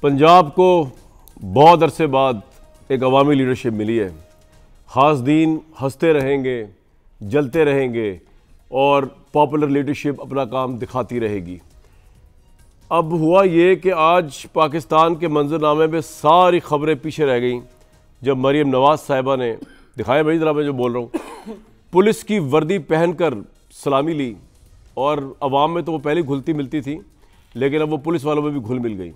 पंजाब को बहुत अरसे बाद एक अवामी लीडरशिप मिली है। ख़ास दीन हंसते रहेंगे, जलते रहेंगे और पॉपुलर लीडरशिप अपना काम दिखाती रहेगी। अब हुआ ये कि आज पाकिस्तान के मंजरनामे में सारी खबरें पीछे रह गईं जब मरीम नवाज़ साहिबा ने दिखाया, भाई ज़रा मैं जो बोल रहा हूँ, पुलिस की वर्दी पहनकर सलामी ली। और अवाम में तो वो पहले घुलती मिलती थी, लेकिन अब वो पुलिस वालों में भी घुल मिल गई।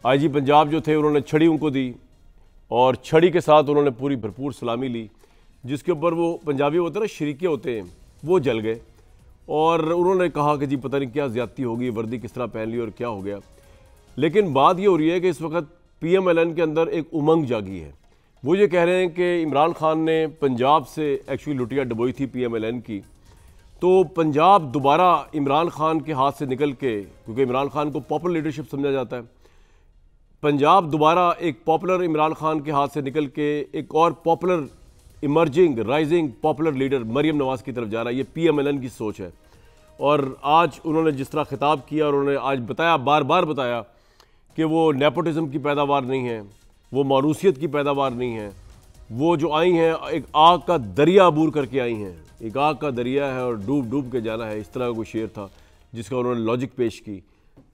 आईजी पंजाब जो थे उन्होंने छड़ी उनको दी और छड़ी के साथ उन्होंने पूरी भरपूर सलामी ली, जिसके ऊपर वो पंजाबी होते हैं ना, शरीके होते हैं, वो जल गए। और उन्होंने कहा कि जी पता नहीं क्या ज़्यादती होगी, वर्दी किस तरह पहन ली और क्या हो गया। लेकिन बात ये हो रही है कि इस वक्त PMLN के अंदर एक उमंग जागी है। वो ये कह रहे हैं कि इमरान खान ने पंजाब से एक्चुअली लुटिया डबोई थी PMLN की, तो पंजाब दोबारा इमरान खान के हाथ से निकल के, क्योंकि इमरान खान को पॉपुलर लीडरशिप समझा जाता है, पंजाब दोबारा एक पॉपुलर इमरान खान के हाथ से निकल के एक और popular emerging rising popular leader Maryam Nawaz की तरफ जा रहा है। ये PMLN की सोच है। और आज उन्होंने जिस तरह खिताब किया और उन्होंने आज बताया, बार बार बताया कि वो नेपोटिज्म की पैदावार नहीं है, वो मारूसियत की पैदावार नहीं है, वो जो आई हैं एक आग का दरिया अबूर करके आई हैं। एक आग का दरिया है और डूब डूब के जाना है, इस तरह का कोई शेर था जिसका उन्होंने लॉजिक पेश की।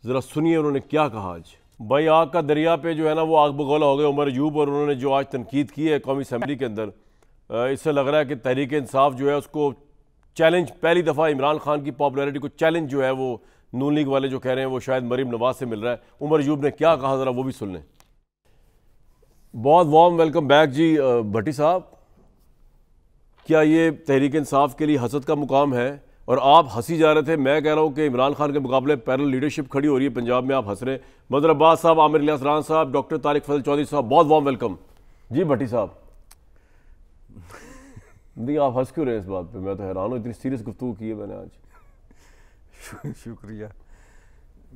ज़रा सुनिए उन्होंने क्या कहा आज। भाई आग का दरिया पे जो है ना वो आग बगौला हो गए उमर अयूब, और उन्होंने जो आज तनकीद की है कौमी असम्बली के अंदर, इससे लग रहा है कि तहरीक इंसाफ जो है उसको चैलेंज, पहली दफ़ा इमरान खान की पॉपुलैरिटी को चैलेंज जो है वो नून लीग वाले जो कह रहे हैं वो शायद मरीम नवाज़ से मिल रहा है। उमर अयूब ने क्या कहा ज़रा वो भी सुन लें। बहुत वार्म वेलकम बैक जी भट्टी साहब। क्या ये तहरीक इंसाफ के लिए हसद का मुकाम है? और आप हंसी जा रहे थे, मैं कह रहा हूँ कि इमरान खान के मुकाबले पैरेलल लीडरशिप खड़ी हो रही है पंजाब में, आप हंस रहे हैं। मदर अब्बास साहब, आमिर इलियास राना साहब, डॉक्टर तारिक फजल चौधरी साहब, बहुत वार्म वेलकम जी। भट्टी साहब दी आप हंस क्यों रहे हैं इस बात पे? मैं तो हैरान हूँ, इतनी सीरियस गुफ्तगू की है मैंने आज। शुक्रिया,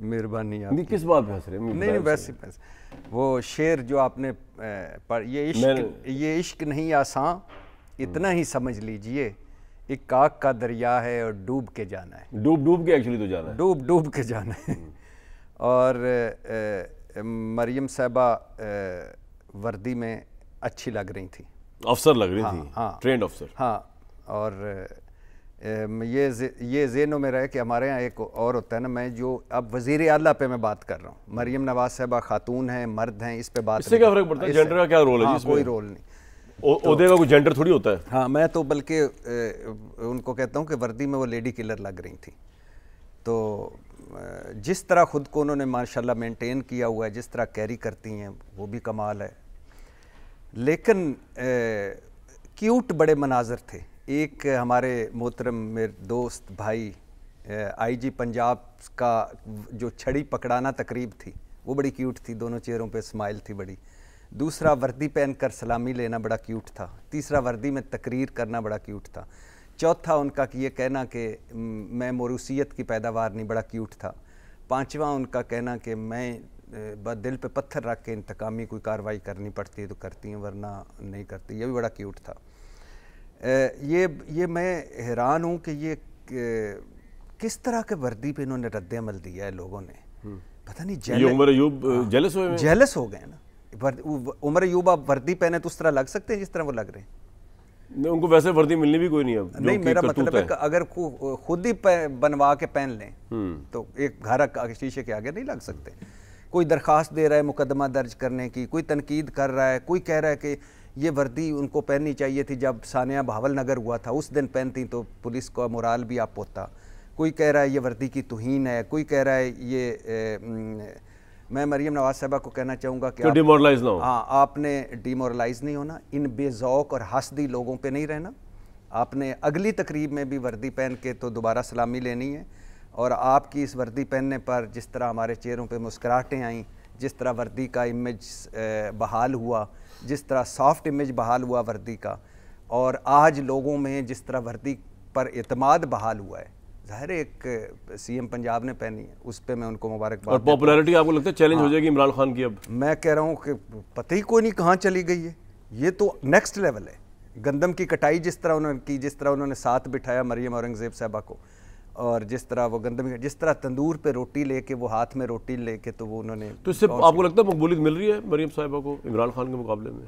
मेहरबानी। नहीं किस बात पे हंस रहे हैं? नहीं वैसे वो शेर जो आपने पर ये इश्क नहीं आसान, इतना ही समझ लीजिए, एक आग का दरिया है और डूब के जाना है। डूब डूब के एक्चुअली तो जाना है, डूब डूब के जाना है। और मरियम साहबा वर्दी में अच्छी लग रही थी, अफसर लग रही थी, हाँ, ट्रेंड अफसर। हाँ, और ये ज़हनों में रहे कि हमारे यहाँ एक और होता है ना, मैं जो अब वज़ीर आला पे मैं बात कर रहा हूँ, मरियम नवाज़ साहबा खातून हैं, मर्द हैं, इस पे बात इससे क्या फ़र्क पड़ता है? जेंडर का क्या रोल है? हाँ, कोई रोल नहीं, ओहदे का कोई जेंडर थोड़ी होता है। हाँ, मैं तो बल्कि उनको कहता हूँ कि वर्दी में वो लेडी किलर लग रही थी। तो जिस तरह ख़ुद को उन्होंने माशाल्लाह मेंटेन किया हुआ है, जिस तरह कैरी करती हैं, वो भी कमाल है। लेकिन क्यूट बड़े मनाजर थे। एक हमारे मोहतरम मेरे दोस्त भाई IG पंजाब का जो छड़ी पकड़ाना तकरीब थी वो बड़ी क्यूट थी, दोनों चेहरों पे स्माइल थी बड़ी। दूसरा वर्दी पहनकर सलामी लेना बड़ा क्यूट था। तीसरा वर्दी में तकरीर करना बड़ा क्यूट था। चौथा उनका कि ये कहना कि मैं मोरूसियत की पैदावार नहीं, बड़ा क्यूट था। पांचवा उनका कहना कि मैं दिल पे पत्थर रख के इंतकामी कोई कार्रवाई करनी पड़ती है तो करती हैं, वरना नहीं करती, ये भी बड़ा क्यूट था। ये मैं हैरान हूँ कि ये किस तरह के वर्दी पे इन्होंने रद्द अमल दिया है लोगों ने, पता नहीं। उमर अयूब जेलस हो गए ना। उमर अयूब आप वर्दी पहने तो उस तरह लग सकते हैं जिस तरह वो लग रहे हैं। नहीं, उनको वैसे वर्दी मिलनी भी कोई नहीं है। नहीं, मेरा मतलब है कि अगर खुद ही बनवा के पहन लें तो एक घर के शीशे के आगे नहीं लग सकते। कोई दरख्वास्त दे रहा है मुकदमा दर्ज करने की, कोई तनकीद कर रहा है, कोई कह रहा है कि ये वर्दी उनको पहननी चाहिए थी जब सानिया भावल नगर हुआ था, उस दिन पहनती तो पुलिस का मोराल भी आप होता। कोई कह रहा है ये वर्दी की तौहीन है, कोई कह रहा है ये मैं मरियम नवाज़ साहबा को कहना चाहूँगा कि डिमोरलाइज ना हो। हाँ, आपने डिमोरलाइज नहीं होना, इन बेज़ौक और हसदी लोगों पे नहीं रहना। आपने अगली तकरीब में भी वर्दी पहन के तो दोबारा सलामी लेनी है। और आपकी इस वर्दी पहनने पर जिस तरह हमारे चेहरों पे मुस्कुराहटें आईं, जिस तरह वर्दी का इमेज बहाल हुआ, जिस तरह सॉफ्ट इमेज बहाल हुआ वर्दी का, और आज लोगों में जिस तरह वर्दी पर एतमाद बहाल हुआ है, ज़ाहिर एक CM पंजाब ने पहनी है, उस पर मैं उनको मुबारकबाद। और पॉपुलैरिटी आपको लगता है चैलेंज हो जाएगी इमरान खान की? अब मैं कह रहा हूँ कि पता ही कोई नहीं कहाँ चली गई है, ये तो नेक्स्ट लेवल है। गंदम की कटाई जिस तरह उन्होंने की, जिस तरह उन्होंने साथ बिठाया मरियम औरंगज़ेब साहबा को, और जिस तरह वो गंदम, जिस तरह तंदूर पे रोटी लेके वो हाथ में रोटी लेके तो वो उन्होंने। तो इससे आपको लगता है मकबूलियत मिल रही है मरीम साहिबा को इमरान खान के मुकाबले में?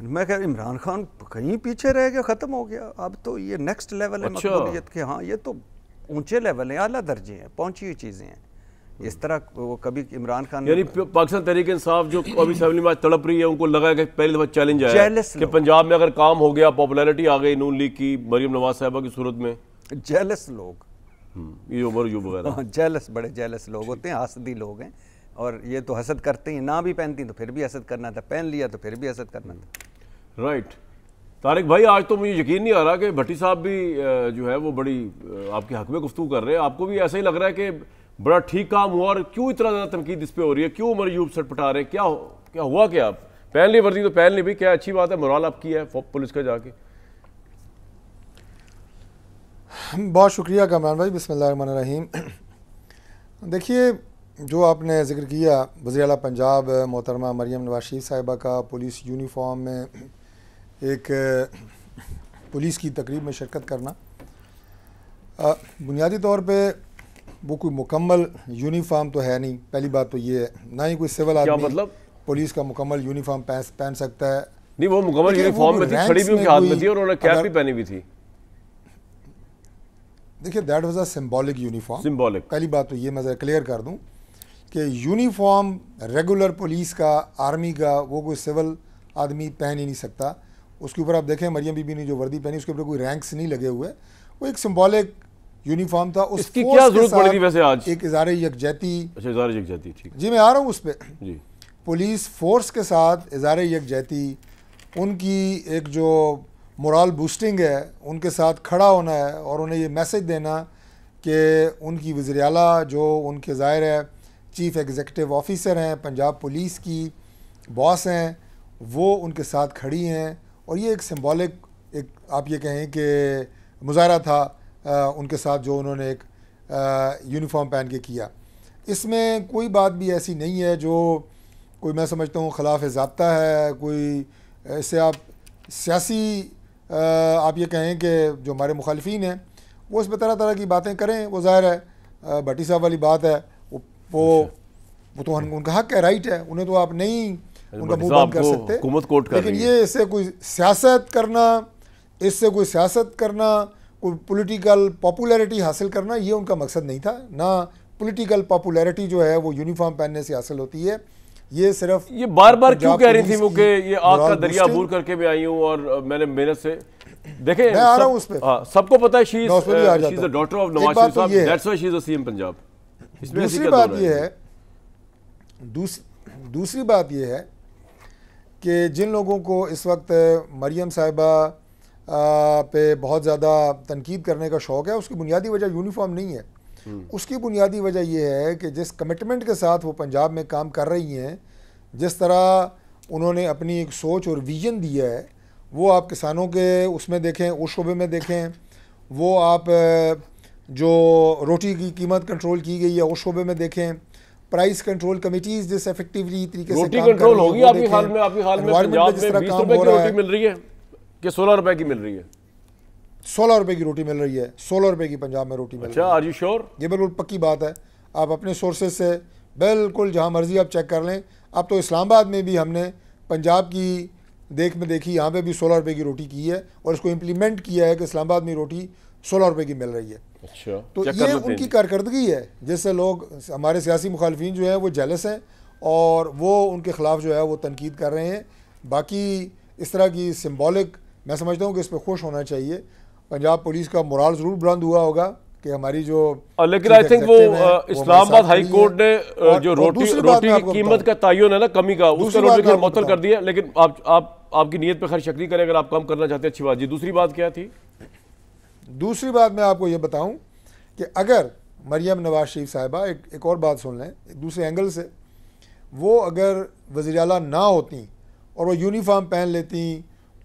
मैं कह इमरान खान कहीं पीछे रह गया, ख़त्म हो गया। अब तो ये नेक्स्ट लेवल है मकबूलियत के। हाँ, ये तो ऊंचे लेवल हैं, आला दर्जे हैं, पहुंची हुई चीज़ें हैं। इस तरह वो कभी इमरान खान, यानी पाकिस्तान तहरीक इंसाफ जो अभी असेंबली में आज तड़प रही है, उनको लगा कि पहली दफा चैलेंज आया कि पंजाब में अगर काम हो गया, पॉपुलैरिटी आ गई नून लीग की मरीम नवाज साहिबा की सूरत में। जेलस लोग, ये उमर यूब वगैरह जेलस, बड़े जेलस लोग होते हैं, हसदी लोग हैं। और ये तो हसद करते हैं, ना भी पहनती तो फिर भी हसद करना था, पहन लिया तो फिर भी हसद करना था। राइट। तारिक भाई, आज तो मुझे यकीन नहीं आ रहा कि भट्टी साहब भी जो है वो बड़ी आपके हक में गुफ्तगू कर रहे हैं। आपको भी ऐसा ही लग रहा है कि बड़ा ठीक काम हुआ, और क्यों इतना ज़्यादा तनकीद इस पर हो रही है? क्यों उमर यूब सटपटा रहे हैं? क्या हुआ? क्या आप पहन ली वर्दी तो पहन ली भी, क्या अच्छी बात है, मोराल आपकी है पुलिस का जाके। बहुत शुक्रिया कामरान भाई, बिस्मिल्लाहिर्रहमानिर्रहीम। देखिए, जो आपने जिक्र किया वज़ीर आला पंजाब मोहतरमा मरीम नवाज शरीफ साहिबा का पुलिस यूनिफॉर्म में एक पुलिस की तकरीब में शिरकत करना, बुनियादी तौर पे वो कोई मुकम्मल यूनिफॉर्म तो है नहीं। पहली बात तो ये है, ना ही कोई सिविल आदमी मतलब पुलिस का मुकम्मल यूनिफॉर्म पहन सकता है। नहीं, वो मुकम्मल यूनिफॉर्म में थी, छड़ी भी उनके हाथ में थी और उन्होंने कैप भी पहनी हुई थी। देखिए, that was a symbolic uniform. Symbolic, पहली बात तो ये मैं ज़रा क्लियर कर दूं कि यूनिफॉर्म रेगुलर पुलिस का, आर्मी का, वो कोई सिविल आदमी पहन ही नहीं सकता। उसके ऊपर आप देखें मरियम बीबी ने जो वर्दी पहनी, उसके ऊपर कोई रैंक्स नहीं लगे हुए, वो एक सिंबॉलिक यूनिफॉर्म था। उसकी क्या जरूरत पड़ गई वैसे आज? एक इज़ारे यकजहती। अच्छा, इज़ारे यकजहती, ठीक जी, मैं आ रहा हूँ उस पर जी। पुलिस फोर्स के साथ इज़ारे यकजहती, उनकी एक जो मोरल बूस्टिंग है, उनके साथ खड़ा होना है और उन्हें ये मैसेज देना कि उनकी वज़ीर आला जो उनके ज़ाहिर है चीफ़ एग्जीक्यूटिव ऑफिसर हैं, पंजाब पुलिस की बॉस हैं, वो उनके साथ खड़ी हैं। और ये एक सिंबॉलिक, एक आप ये कहें कि मुजाहरा था उनके साथ जो उन्होंने एक यूनिफॉर्म पहन के किया। इसमें कोई बात भी ऐसी नहीं है जो कोई, मैं समझता हूँ, ख़िलाफ़ ज़ाब्ता है। कोई इससे आप सियासी आप ये कहें कि जो हमारे मुखालिफिन हैं वो इस पर तरह तरह की बातें करें, वो ज़ाहिर है भट्टी साहब वाली बात है, वो तो उनका हक है, राइट है, उन्हें तो आप नहीं उनका मुंह बंद कर सकते। लेकिन ये इससे कोई सियासत करना, कोई पॉलिटिकल पॉपुलैरिटी हासिल करना, ये उनका मकसद नहीं था। ना पॉलिटिकल पॉपुलैरिटी जो है वो यूनिफॉर्म पहनने से हासिल होती है। ये सिर्फ ये बार बार क्यों कह रही थी वो कि ये आग का दरिया अबूर करके भी आई हूँ और मैंने मेहनत से, देखें मैं आ रहा हूँ उस पे। सबको पता है she is the daughter of Nawaz Sharif साहब, that's why she is the CM Punjab. दूसरी बात ये है, दूसरी बात ये है कि जिन लोगों को इस वक्त मरियम साहिबा पे बहुत ज़्यादा तनकीद करने का शौक़ है, उसकी बुनियादी वजह यूनिफॉर्म नहीं है। उसकी बुनियादी वजह यह है कि जिस कमिटमेंट के साथ वो पंजाब में काम कर रही हैं, जिस तरह उन्होंने अपनी एक सोच और विजन दिया है, वो आप किसानों के उसमें देखें, उस शोबे में देखें, वो आप जो रोटी की कीमत कंट्रोल की गई है उस शोबे में देखें, प्राइस कंट्रोल कमेटीज़ जिस इफेक्टिवली तरीके से रोटी कंट्रोल होगी आपके हाल में पंजाब में 20 रुपए की रोटी मिल रही है कि 16 रुपए की मिल रही है? 16 रुपए की रोटी मिल रही है, 16 रुपए की पंजाब में रोटी मिल रही है। अच्छा, आर यू श्योर? ये बिल्कुल पक्की बात है, आप अपने सोर्सेज से बिल्कुल जहाँ मर्जी आप चेक कर लें। अब तो इस्लामाबाद में भी हमने पंजाब की देख में देखी, यहाँ पे भी 16 रुपए की रोटी की है और इसको इम्प्लीमेंट किया है कि इस्लामाबाद में रोटी 16 रुपए की मिल रही है। अच्छा, तो ये उनकी कारकर्दगी है, जिससे लोग, हमारे सियासी मुखालिफिन जो है वो जेलस हैं और वो उनके ख़िलाफ़ जो है वो तनकीद कर रहे हैं। बाकी इस तरह की सिम्बॉलिक, मैं समझता हूँ कि इस पर खुश होना चाहिए। पंजाब पुलिस का मोराल ज़रूर बुलंद हुआ होगा कि हमारी जो, लेकिन आई थिंक वो इस्लामाबाद हाई कोर्ट ने जो रोटी की कीमत का तयन है ना कमी का, उसका रोटी मुअत्तल कर दिया। लेकिन आपकी नीयत पे खैर शक नहीं करें, अगर आप कम करना चाहते हैं अच्छी बात। जी, दूसरी बात क्या थी? दूसरी बात मैं आपको ये बताऊं कि अगर मरियम नवाज शरीफ साहिबा, एक और बात सुन लें दूसरे एंगल से, वो अगर वज़ीर आला ना होती और वो यूनिफॉर्म पहन लेती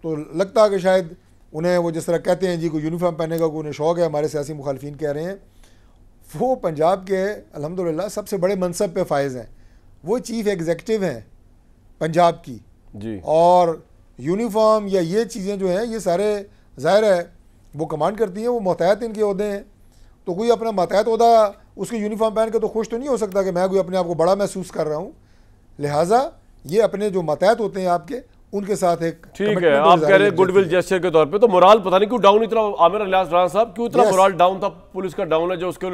तो लगता कि शायद उन्हें, वो जिस तरह कहते हैं जी को यूनिफॉर्म पहनने का उन्हें शौक़ है, हमारे सियासी मुखालिफिन कह रहे हैं, वो पंजाब के अल्हम्दुलिल्लाह सबसे बड़े मनसब पे फायज़ हैं। वो चीफ़ एग्जीक्यूटिव हैं पंजाब की जी, और यूनिफॉर्म या ये चीज़ें जो हैं ये सारे ज़ाहिर है वो कमांड करती हैं, वो मोहतात इनके ओहदे हैं तो कोई अपना मातहत ओहदा उसके यूनिफॉर्म पहन के तो खुश तो नहीं हो सकता कि मैं कोई अपने आप को बड़ा महसूस कर रहा हूँ। लिहाजा ये अपने जो मातहत होते हैं आपके, उनके साथ एक ठीक है। आप कह रहे हैं गुडविल जेस्चर के तौर पे, तो मोराल पता नहीं क्यों डाउन इतना, आमिर इलियास राणा साहब क्यों इतना मोराल डाउन था? पुलिस का डाउन है जो उसके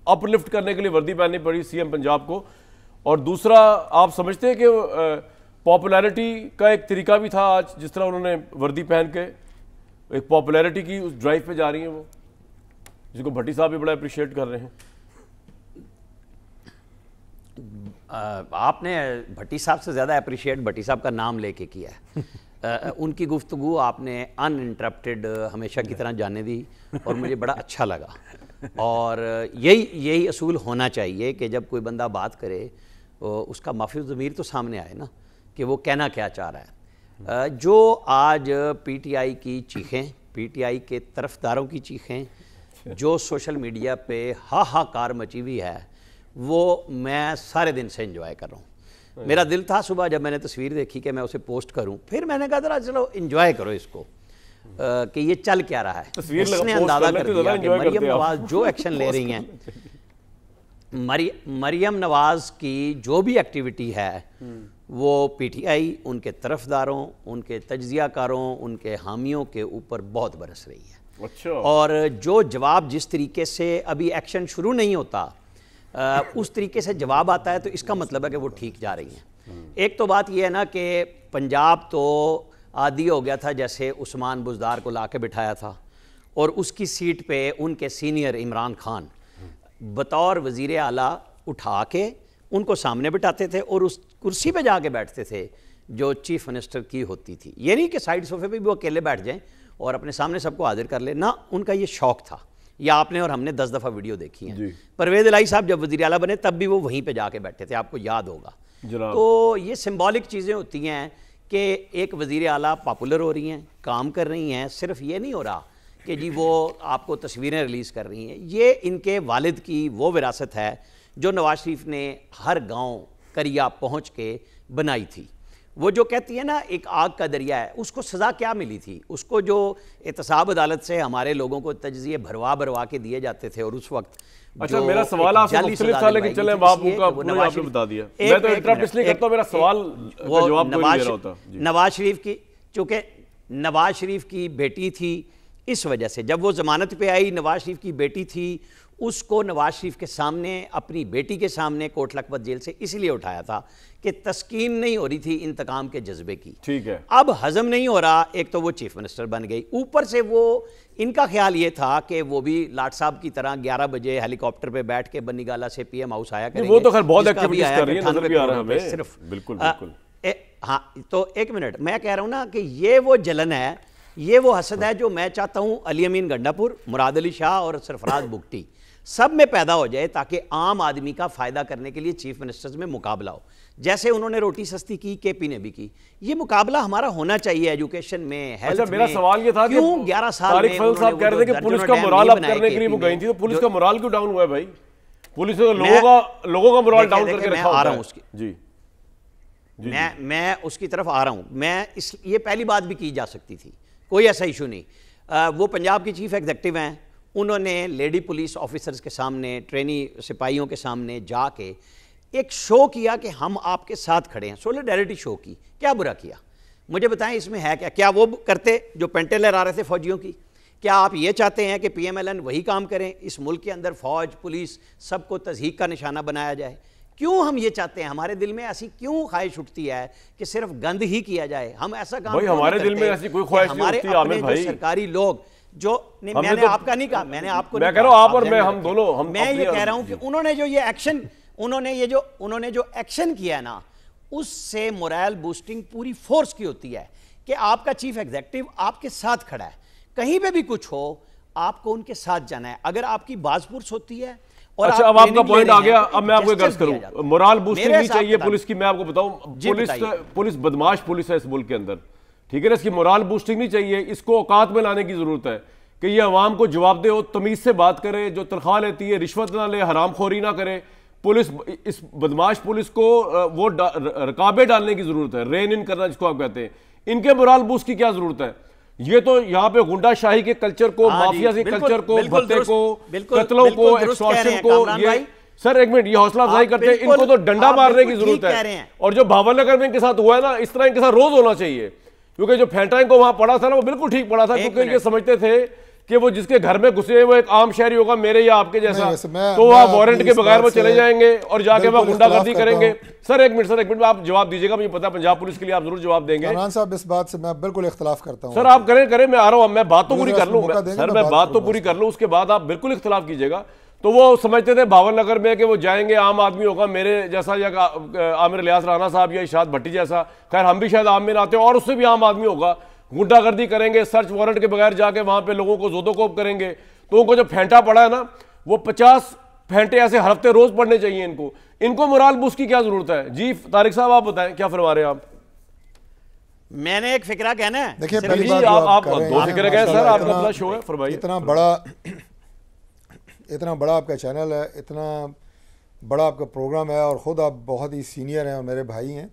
अपलिफ्ट करने के लिए वर्दी पहननी पड़ी सीएम पंजाब को। और दूसरा, आप समझते हैं कि पॉपुलैरिटी का एक तरीका भी था आज, जिस तरह उन्होंने वर्दी पहन के एक पॉपुलैरिटी की उस ड्राइव पे जा रही हैं वो, जिसको भट्टी साहब भी बड़ा अप्रिशिएट कर रहे हैं। आपने भट्टी साहब से ज़्यादा अप्रिशिएट भट्टी साहब का नाम लेके किया है। उनकी गुफ्तगू आपने अनइंटरप्टेड हमेशा की तरह जाने दी और मुझे बड़ा अच्छा लगा। और यही असूल होना चाहिए कि जब कोई बंदा बात करे उसका माफी ज़मीर तो सामने आए ना, कि वो कहना क्या चाह रहा है। जो आज पीटीआई की चीखें, पीटीआई के तरफदारों की चीखें, जो सोशल मीडिया पे हाहाकार मची हुई है, वो मैं सारे दिन से एंजॉय कर रहा हूँ। मेरा दिल था सुबह जब मैंने तस्वीर देखी कि मैं उसे पोस्ट करूं, फिर मैंने कहा जरा चलो एंजॉय करो इसको कि ये चल क्या रहा है। उसने अंदाजा कर दिया कि मरियम नवाज जो एक्शन ले रही हैं, मरियम नवाज की जो भी एक्टिविटी है वो पीटीआई उनके तरफदारों, उनके तज्जियाकारों, उनके हामियों के ऊपर बहुत बरस रही है। अच्छा। और जो जवाब जिस तरीके से अभी एक्शन शुरू नहीं होता उस तरीके से जवाब आता है, तो इसका मतलब है कि वो ठीक जा रही हैं। एक तो बात यह है ना कि पंजाब तो आदी हो गया था, जैसे उस्मान बुज़दार को ला के बिठाया था और उसकी सीट पे उनके सीनियर इमरान खान बतौर वज़ीर आला उठा के उनको सामने बिठाते थे और उस कुर्सी पे जाके बैठते थे जो चीफ मिनिस्टर की होती थी। ये नहीं कि साइड सोफे पे भी वो अकेले बैठ जाएं और अपने सामने सबको हाजिर कर ले ना, उनका ये शौक था। या आपने और हमने 10 दफ़ा वीडियो देखी है। परवेज़ इलाही साहब जब वज़ीर आला बने तब भी वो वहीं पे जाके बैठे थे, आपको याद होगा। तो ये सिंबॉलिक चीज़ें होती हैं कि एक वज़ीर आला पॉपुलर हो रही हैं, काम कर रही हैं। सिर्फ ये नहीं हो रहा कि जी वो आपको तस्वीरें रिलीज़ कर रही हैं। ये इनके वालिद की वो विरासत है जो नवाज शरीफ ने हर गाँव करिया पहुँच के बनाई थी। वो जो कहती है ना एक आग का दरिया है, उसको सज़ा क्या मिली थी? उसको जो एहतसाब अदालत से हमारे लोगों को तज्जिए भरवा के दिए जाते थे और उस वक्त अच्छा, मेरा सवाल आपसे मुख्तलिफ था लेकिन चले बाबू का आपने बता दिया। मैं तो इंटरप्ट इसलिए करता हूं, मेरा सवाल का जवाब कोई नहीं दे रहा होता। नवाज शरीफ की, चूंकि नवाज शरीफ की बेटी थी, इस वजह से जब वो जमानत पे आई, नवाज शरीफ की बेटी थी, उसको नवाज शरीफ के सामने, अपनी बेटी के सामने कोट लखपत जेल से इसलिए उठाया था कि तस्कीन नहीं हो रही थी इंतकाम के जज्बे की। ठीक है। अब हजम नहीं हो रहा, एक तो वो चीफ मिनिस्टर बन गई, ऊपर से वो इनका ख्याल ये था कि वो भी लाट साहब की तरह 11 बजे हेलीकॉप्टर पे बैठ के बन्नीगाला से पीएम हाउस आया करेंगे। वो तो खैर बहुत एक्टिविटीज कर रही है, नजर भी आ रहा है हमें। सिर्फ बिल्कुल बिल्कुल। हाँ, तो एक मिनट, मैं कह रहा हूँ ना कि ये वो जलन है, ये वो हसद है जो मैं चाहता हूँ अली अमीन गंडापुर, मुराद अली शाह और सरफराज बुगटी सब में पैदा हो जाए, ताकि आम आदमी का फायदा करने के लिए चीफ मिनिस्टर्स में मुकाबला हो। जैसे उन्होंने रोटी सस्ती की, केपी ने भी की। ये मुकाबला हमारा होना चाहिए एजुकेशन में, हेल्थ में। मेरा सवाल ये था कि 11 साल तारिक फजल साहब कह रहे थे कि पुलिस का मोराल अप करने के लिए वो गई थी, तो पुलिस का मोराल क्यों डाउन हुआ है भाई? पुलिस ने लोगों का मोराल डाउन करके रखा आ रहा हूं उसकी। जी, मैं उसकी तरफ आ रहा हूं। ये पहली बात भी की जा सकती थी, कोई ऐसा इशू नहीं। वो पंजाब की चीफ एग्जीक्यूटिव हैं, उन्होंने लेडी पुलिस ऑफिसर्स के सामने, ट्रेनी सिपाहियों के सामने जाके एक शो किया कि हम आपके साथ खड़े हैं, सोलिडेरिटी शो की। क्या बुरा किया? मुझे बताएं इसमें है क्या? क्या वो करते जो पेंटे लहरा रहे थे फौजियों की? क्या आप ये चाहते हैं कि पीएमएलएन वही काम करें, इस मुल्क के अंदर फौज पुलिस सबको तज़हीक का निशाना बनाया जाए? क्यों हम ये चाहते हैं? हमारे दिल में ऐसी क्यों ख्वाहिश उठती है कि सिर्फ गंद ही किया जाए? हम ऐसा काम भाई, हमारे दिल में ऐसी कोई ख्वाहिश नहीं उठती आमिर भाई। सरकारी लोग जो नहीं, मैंने आपका नहीं कहा, मैंने आपको मैं कह रहा हूं आप और मैं, हम दोनों, मैं ये कह रहा हूं कि उन्होंने जो ये एक्शन उन्होंने जो एक्शन किया है ना, उससे मोरल बूस्टिंग पूरी फोर्स की होती है कि आपका चीफ एग्जीक्यूटिव आपके साथ खड़ा है, कहीं पे भी कुछ हो आपको उनके साथ जाना है। अगर आपकी बाजपुर्स होती है और अच्छा, अब आपका पॉइंट आ गया। अब मैं आपको गर्ज करूं, मोरल बूस्टिंग नहीं चाहिए पुलिस की। मैं आपको बताऊं, पुलिस बदमाश पुलिस है इस मुल्क के अंदर, ठीक है ना? इसकी मोरल बूस्टिंग नहीं चाहिए, इसको औकात में लाने की जरूरत है कि ये अवाम को जवाबदेह हो, तमीज से बात करे, जो तनख्वाह लेती है रिश्वत ना ले, हरामखोरी ना करे। पुलिस, इस बदमाश पुलिस को वो रकाबे डालने की जरूरत है, रेन इन करना जिसको आप कहते हैं। इनके मोरल बूस्ट की क्या जरूरत है? ये तो यहाँ पे गुंडाशाही के कल्चर को, माफिया के कल्चर को, भत्ते को, कत्लों को, एक्सटॉर्शन को, ये सर एक मिनट, ये हौसला अफजाई करते हैं, इनको तो डंडा मारने की जरूरत है। और जो भावनगर में इनके साथ हुआ है ना, इस तरह इनके साथ रोज होना चाहिए, क्योंकि जो फेंटा इनको वहां पड़ा था ना, वो बिल्कुल ठीक पड़ा था, क्योंकि ये समझते थे कि वो जिसके घर में घुसे वो एक आम शहरी होगा, मेरे या आपके जैसा, तो वह वारंट के बगैर वो चले जाएंगे और जाके वह गुंडागर्दी करेंगे। सर एक मिनट आप जवाब दीजिएगा, मुझे पता है पंजाब पुलिस के लिए आप जरूर जवाब देंगे। इमरान साहब, इस बात से मैं बिल्कुल इख्तिलाफ करता हूं। सर आप करें, मैं आ रहा हूं, मैं बात तो पूरी कर लूं, सर मैं बात तो पूरी कर लूं, उसके बाद आप बिल्कुल इख्तिलाफ कीजिएगा। तो वो समझते थे भावनगर में कि वो जाएंगे, आम आदमी होगा मेरे जैसा, या आमिर लियास राना साहब या इशाद भट्टी जैसा, खैर हम भी शायद आम में आते हैं, और उससे भी आम आदमी होगा, गुंडागर्दी करेंगे, सर्च वारंट के बगैर जाके वहां पे लोगों को जोदोकोप करेंगे। तो उनको जो फेंटा पड़ा है ना, वो 50 फेंटे ऐसे हर हफ्ते रोज पढ़ने चाहिए इनको मोरल बूस्ट की क्या जरूरत है? जी तारिक साहब आप बताएं, क्या फरमा रहे हैं आप? मैंने एक फिक्रा कहना है। देखिए आप दो फिक्र गए सर, आपका अपना शो है, फरमाइए। इतना बड़ा आपका चैनल है, इतना बड़ा आपका प्रोग्राम है, और ख़ुद आप बहुत ही सीनियर हैं और मेरे भाई हैं।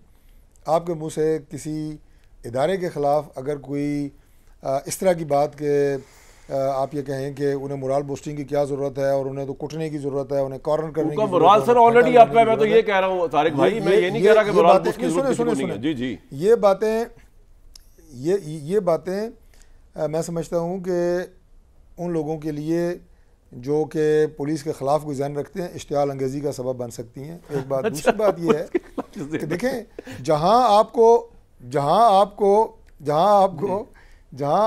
आपके मुंह से किसी इदारे के ख़िलाफ़ अगर कोई इस तरह की बात के आप ये कहें कि उन्हें मोरल बूस्टिंग की क्या ज़रूरत है और उन्हें तो कुटने की ज़रूरत है, उन्हें कॉर्नर करने की मोरल सर ऑलरेडी आपका, मैं तो ये कह रहा हूँ तारिक भाई, मैं ये नहीं कह रहा कि मोरल बूस्ट की ज़रूरत नहीं है। जी जी, ये बातें मैं समझता हूँ कि उन लोगों के लिए जो कि पुलिस के ख़िलाफ़ कोई ज़हन रखते हैं, इश्तियाल अंगेज़ी का सबब बन सकती हैं। एक बात। दूसरी बात ये है कि देखें, जहाँ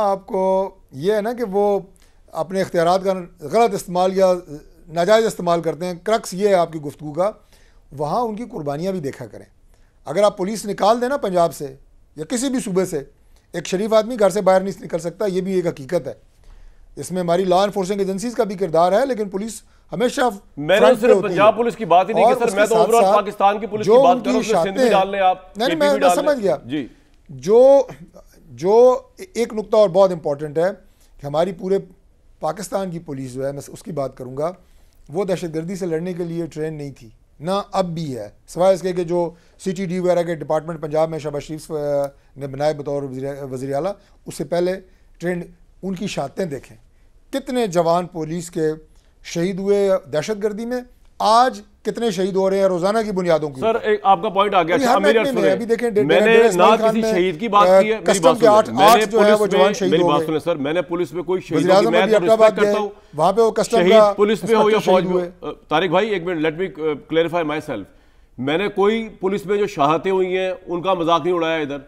आपको ये है ना कि वो अपने इख्तियारात का गलत इस्तेमाल या नाजायज़ इस्तेमाल करते हैं, क्रक्स ये है आपकी गुफ्तगू का, वहाँ उनकी कुर्बानियाँ भी देखा करें। अगर आप पुलिस निकाल देना पंजाब से या किसी भी सूबे से, एक शरीफ आदमी घर से बाहर नहीं निकल सकता, ये भी एक हकीकत है। इसमें हमारी लॉ एनफोर्सिंग एजेंसीज का भी किरदार है, लेकिन पुलिस हमेशा, मैंने सिर्फ पंजाब पुलिस की बात ही नहीं की सर, मैं तो ओवरऑल पाकिस्तान की पुलिस की बात कर रहा हूं, सिंध भी डाल लें आप। नहीं, मैं समझ गया जी। जो एक नुक्ता और बहुत इंपॉर्टेंट है कि हमारी पूरे पाकिस्तान की पुलिस जो है, मैं उसकी बात करूंगा, वो दहशतगर्दी से लड़ने के लिए ट्रेन नहीं थी, ना अब भी है, सिवाय इसके कि जो CTD वगैरह के डिपार्टमेंट पंजाब में शहबाज शरीफ ने बनाए बतौर वज़ीर आला, उससे पहले ट्रेन। उनकी शहादतें देखें, कितने जवान पुलिस के शहीद हुए दहशतगर्दी में, आज कितने शहीद हो रहे हैं रोजाना की बुनियादों की। सर एक आपका पॉइंट आ गया। अभी देखें, मैंने ना किसी शहीद की बात की है, कस्टम के 8 जो है वो जवान शहीद हो गए। सर मैंने पुलिस में कोई शहीद वहां पे वो कस्टम का पुलिस में हो या फौज में। तारिक भाई एक minute, let me clarify my self. मैंने कोई पुलिस में जो शहादतें हुई हैं उनका मजाक नहीं उड़ाया इधर,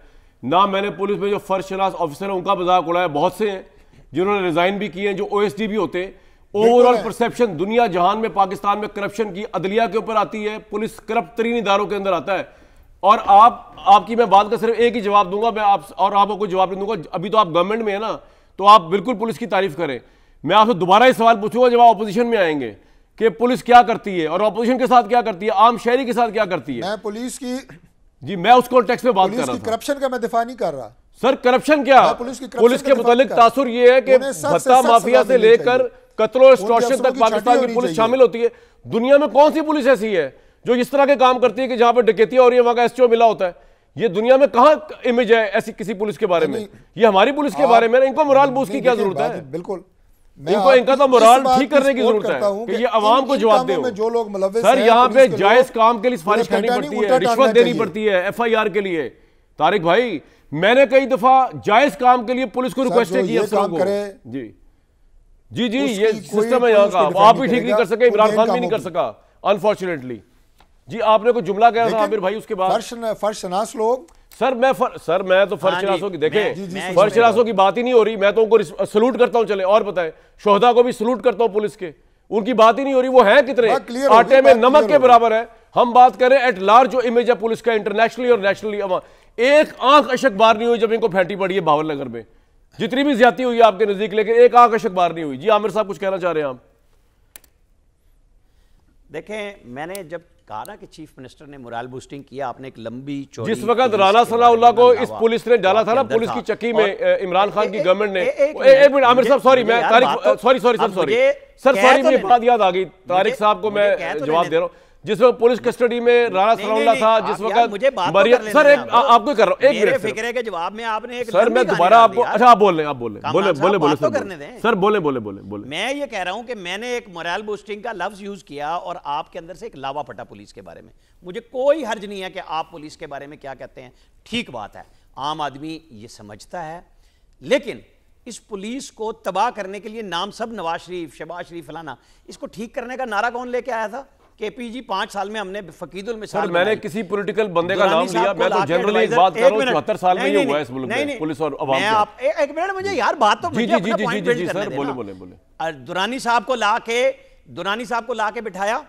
ना मैंने पुलिस में जो फर्स्ट क्लास ऑफिसर है उनका मजाक उड़ाया। बहुत से हैं जिन्होंने रिजाइन भी किए हैं, जो OSD भी होते हैं। ओवरऑल परसेप्शन दुनिया जहान में पाकिस्तान में करप्शन की अदलिया के ऊपर आती है, पुलिस करप्ट तरीन इदारों के अंदर आता है। और आपकी मैं बात का सिर्फ एक ही जवाब दूंगा मैं, और आपको कोई जवाब नहीं दूंगा। अभी तो आप गवर्नमेंट में है ना, तो आप बिल्कुल पुलिस की तारीफ करें। मैं आपसे दोबारा ही सवाल पूछूंगा जब आप अपोजिशन में आएंगे कि पुलिस क्या करती है और अपोजिशन के साथ क्या करती है, आम शहरी के साथ क्या करती है। मैं पुलिस की, जी मैं उस कॉन्टेक्स्ट में बात कर रहा हूं। करप्शन का मैं दिफा नहीं कर रहा सर, करप्शन क्या, पुलिस के मुतालिक तासुर ये है कि भत्ता माफिया से लेकर कत्ल और एक्सटॉर्शन तक पाकिस्तान की पुलिस शामिल होती है। दुनिया में कौन सी पुलिस ऐसी है जो इस तरह के काम करती है कि जहां पर डकैतियां हो रही है वहां का SHO मिला होता है? ये दुनिया में कहां इमेज है ऐसी किसी पुलिस के बारे में? ये हमारी पुलिस के बारे में। इनको मोरल बूस्ट की क्या जरूरत है? बिल्कुल, इनका तो मोरल ठीक करने की जरूरत है कि ये अवाम को जवाब दे। जो लोग मुलव्विस सर यहाँ पे जायज काम के लिए सिफारिश करनी पड़ती है, रिश्वत देनी पड़ती है FIR के लिए। तारिक भाई मैंने कई दफा जायज काम के लिए पुलिस को रिक्वेस्ट की अफसरों को। जी जी ये सिस्टम है यहाँ का, आप भी ठीक नहीं कर सके, इमरान खान भी नहीं कर सका अनफॉर्चुनेटली। जी आपने कोई जुमला कहा था आमिर भाई उसके बाद। फर्शनास लोग सर मैं तो फर्शनासों की देखें, फर्शनासों की बात ही नहीं हो रही। मैं तो उनको सलूट करता हूं। चले और बताएं, शोहदा को भी सलूट करता हूं पुलिस के, उनकी बात ही नहीं हो रही। वो है कितने, आटे में नमक के बराबर है। हम बात करें एट लार्ज जो इमेज है पुलिस का इंटरनेशनली और नेशनली। एक आंख अशक बार नहीं हुई जब इनको फेंटी पड़ी है भावनगर में, जितनी भी ज्यादती हुई है आपके नजदीक, लेकिन एक आंख अशक बार नहीं हुई। जी आमिर साहब कुछ कहना चाह रहे हैं आप? देखें मैंने जब कहा ना कि चीफ मिनिस्टर ने मोरल बूस्टिंग किया, आपने एक लंबी चौड़ी, जिस वक्त राना सनाउल्लाह को इस पुलिस ने डाला था ना पुलिस की चक्की में, इमरान खान की गवर्नमेंट ने। एक मिनट आमिर साहब, सॉरी मैं तारिक, सॉरी मुझे बात याद आ गई। तारिक साहब को मैं जवाब दे रहा हूं। जिस वक्त पुलिस कस्टडी में राणा सनाउल्लाह था, जिस वक्त मरियम, सर एक आपको कर रहा हूं, एक मिनट फिक्र के जवाब में आपने एक सर मैं दोबारा आपको, अच्छा आप बोल रहे हैं, आप बोल रहे हैं, बोले सर, बोले। मैं ये कह रहा हूं कि मैंने एक मोरल बूस्टिंग का लफ्ज यूज किया और आपके अंदर से एक लावा पटा पुलिस के बारे में। मुझे कोई हर्ज नहीं है कि आप पुलिस के बारे में क्या कहते हैं, ठीक बात है, आम आदमी ये समझता है, लेकिन इस पुलिस को तबाह करने के लिए नाम सब नवाज शरीफ, शहबाज शरीफ, फलाना, इसको ठीक करने का नारा कौन लेके आया था? केपीजी 5 साल में हमने फकीदुल मिसाल। सर मैंने किसी पॉलिटिकल बंदे का नाम लिया, मैं तो जनरली एक बात कर रहा हूं, 74 साल में ये हुआ है इस मुल्क में पुलिस और अवाम का। आप एक मिनट मुझे यार बात तो जी सर बोले। दुरानी साहब को ला के बिठाया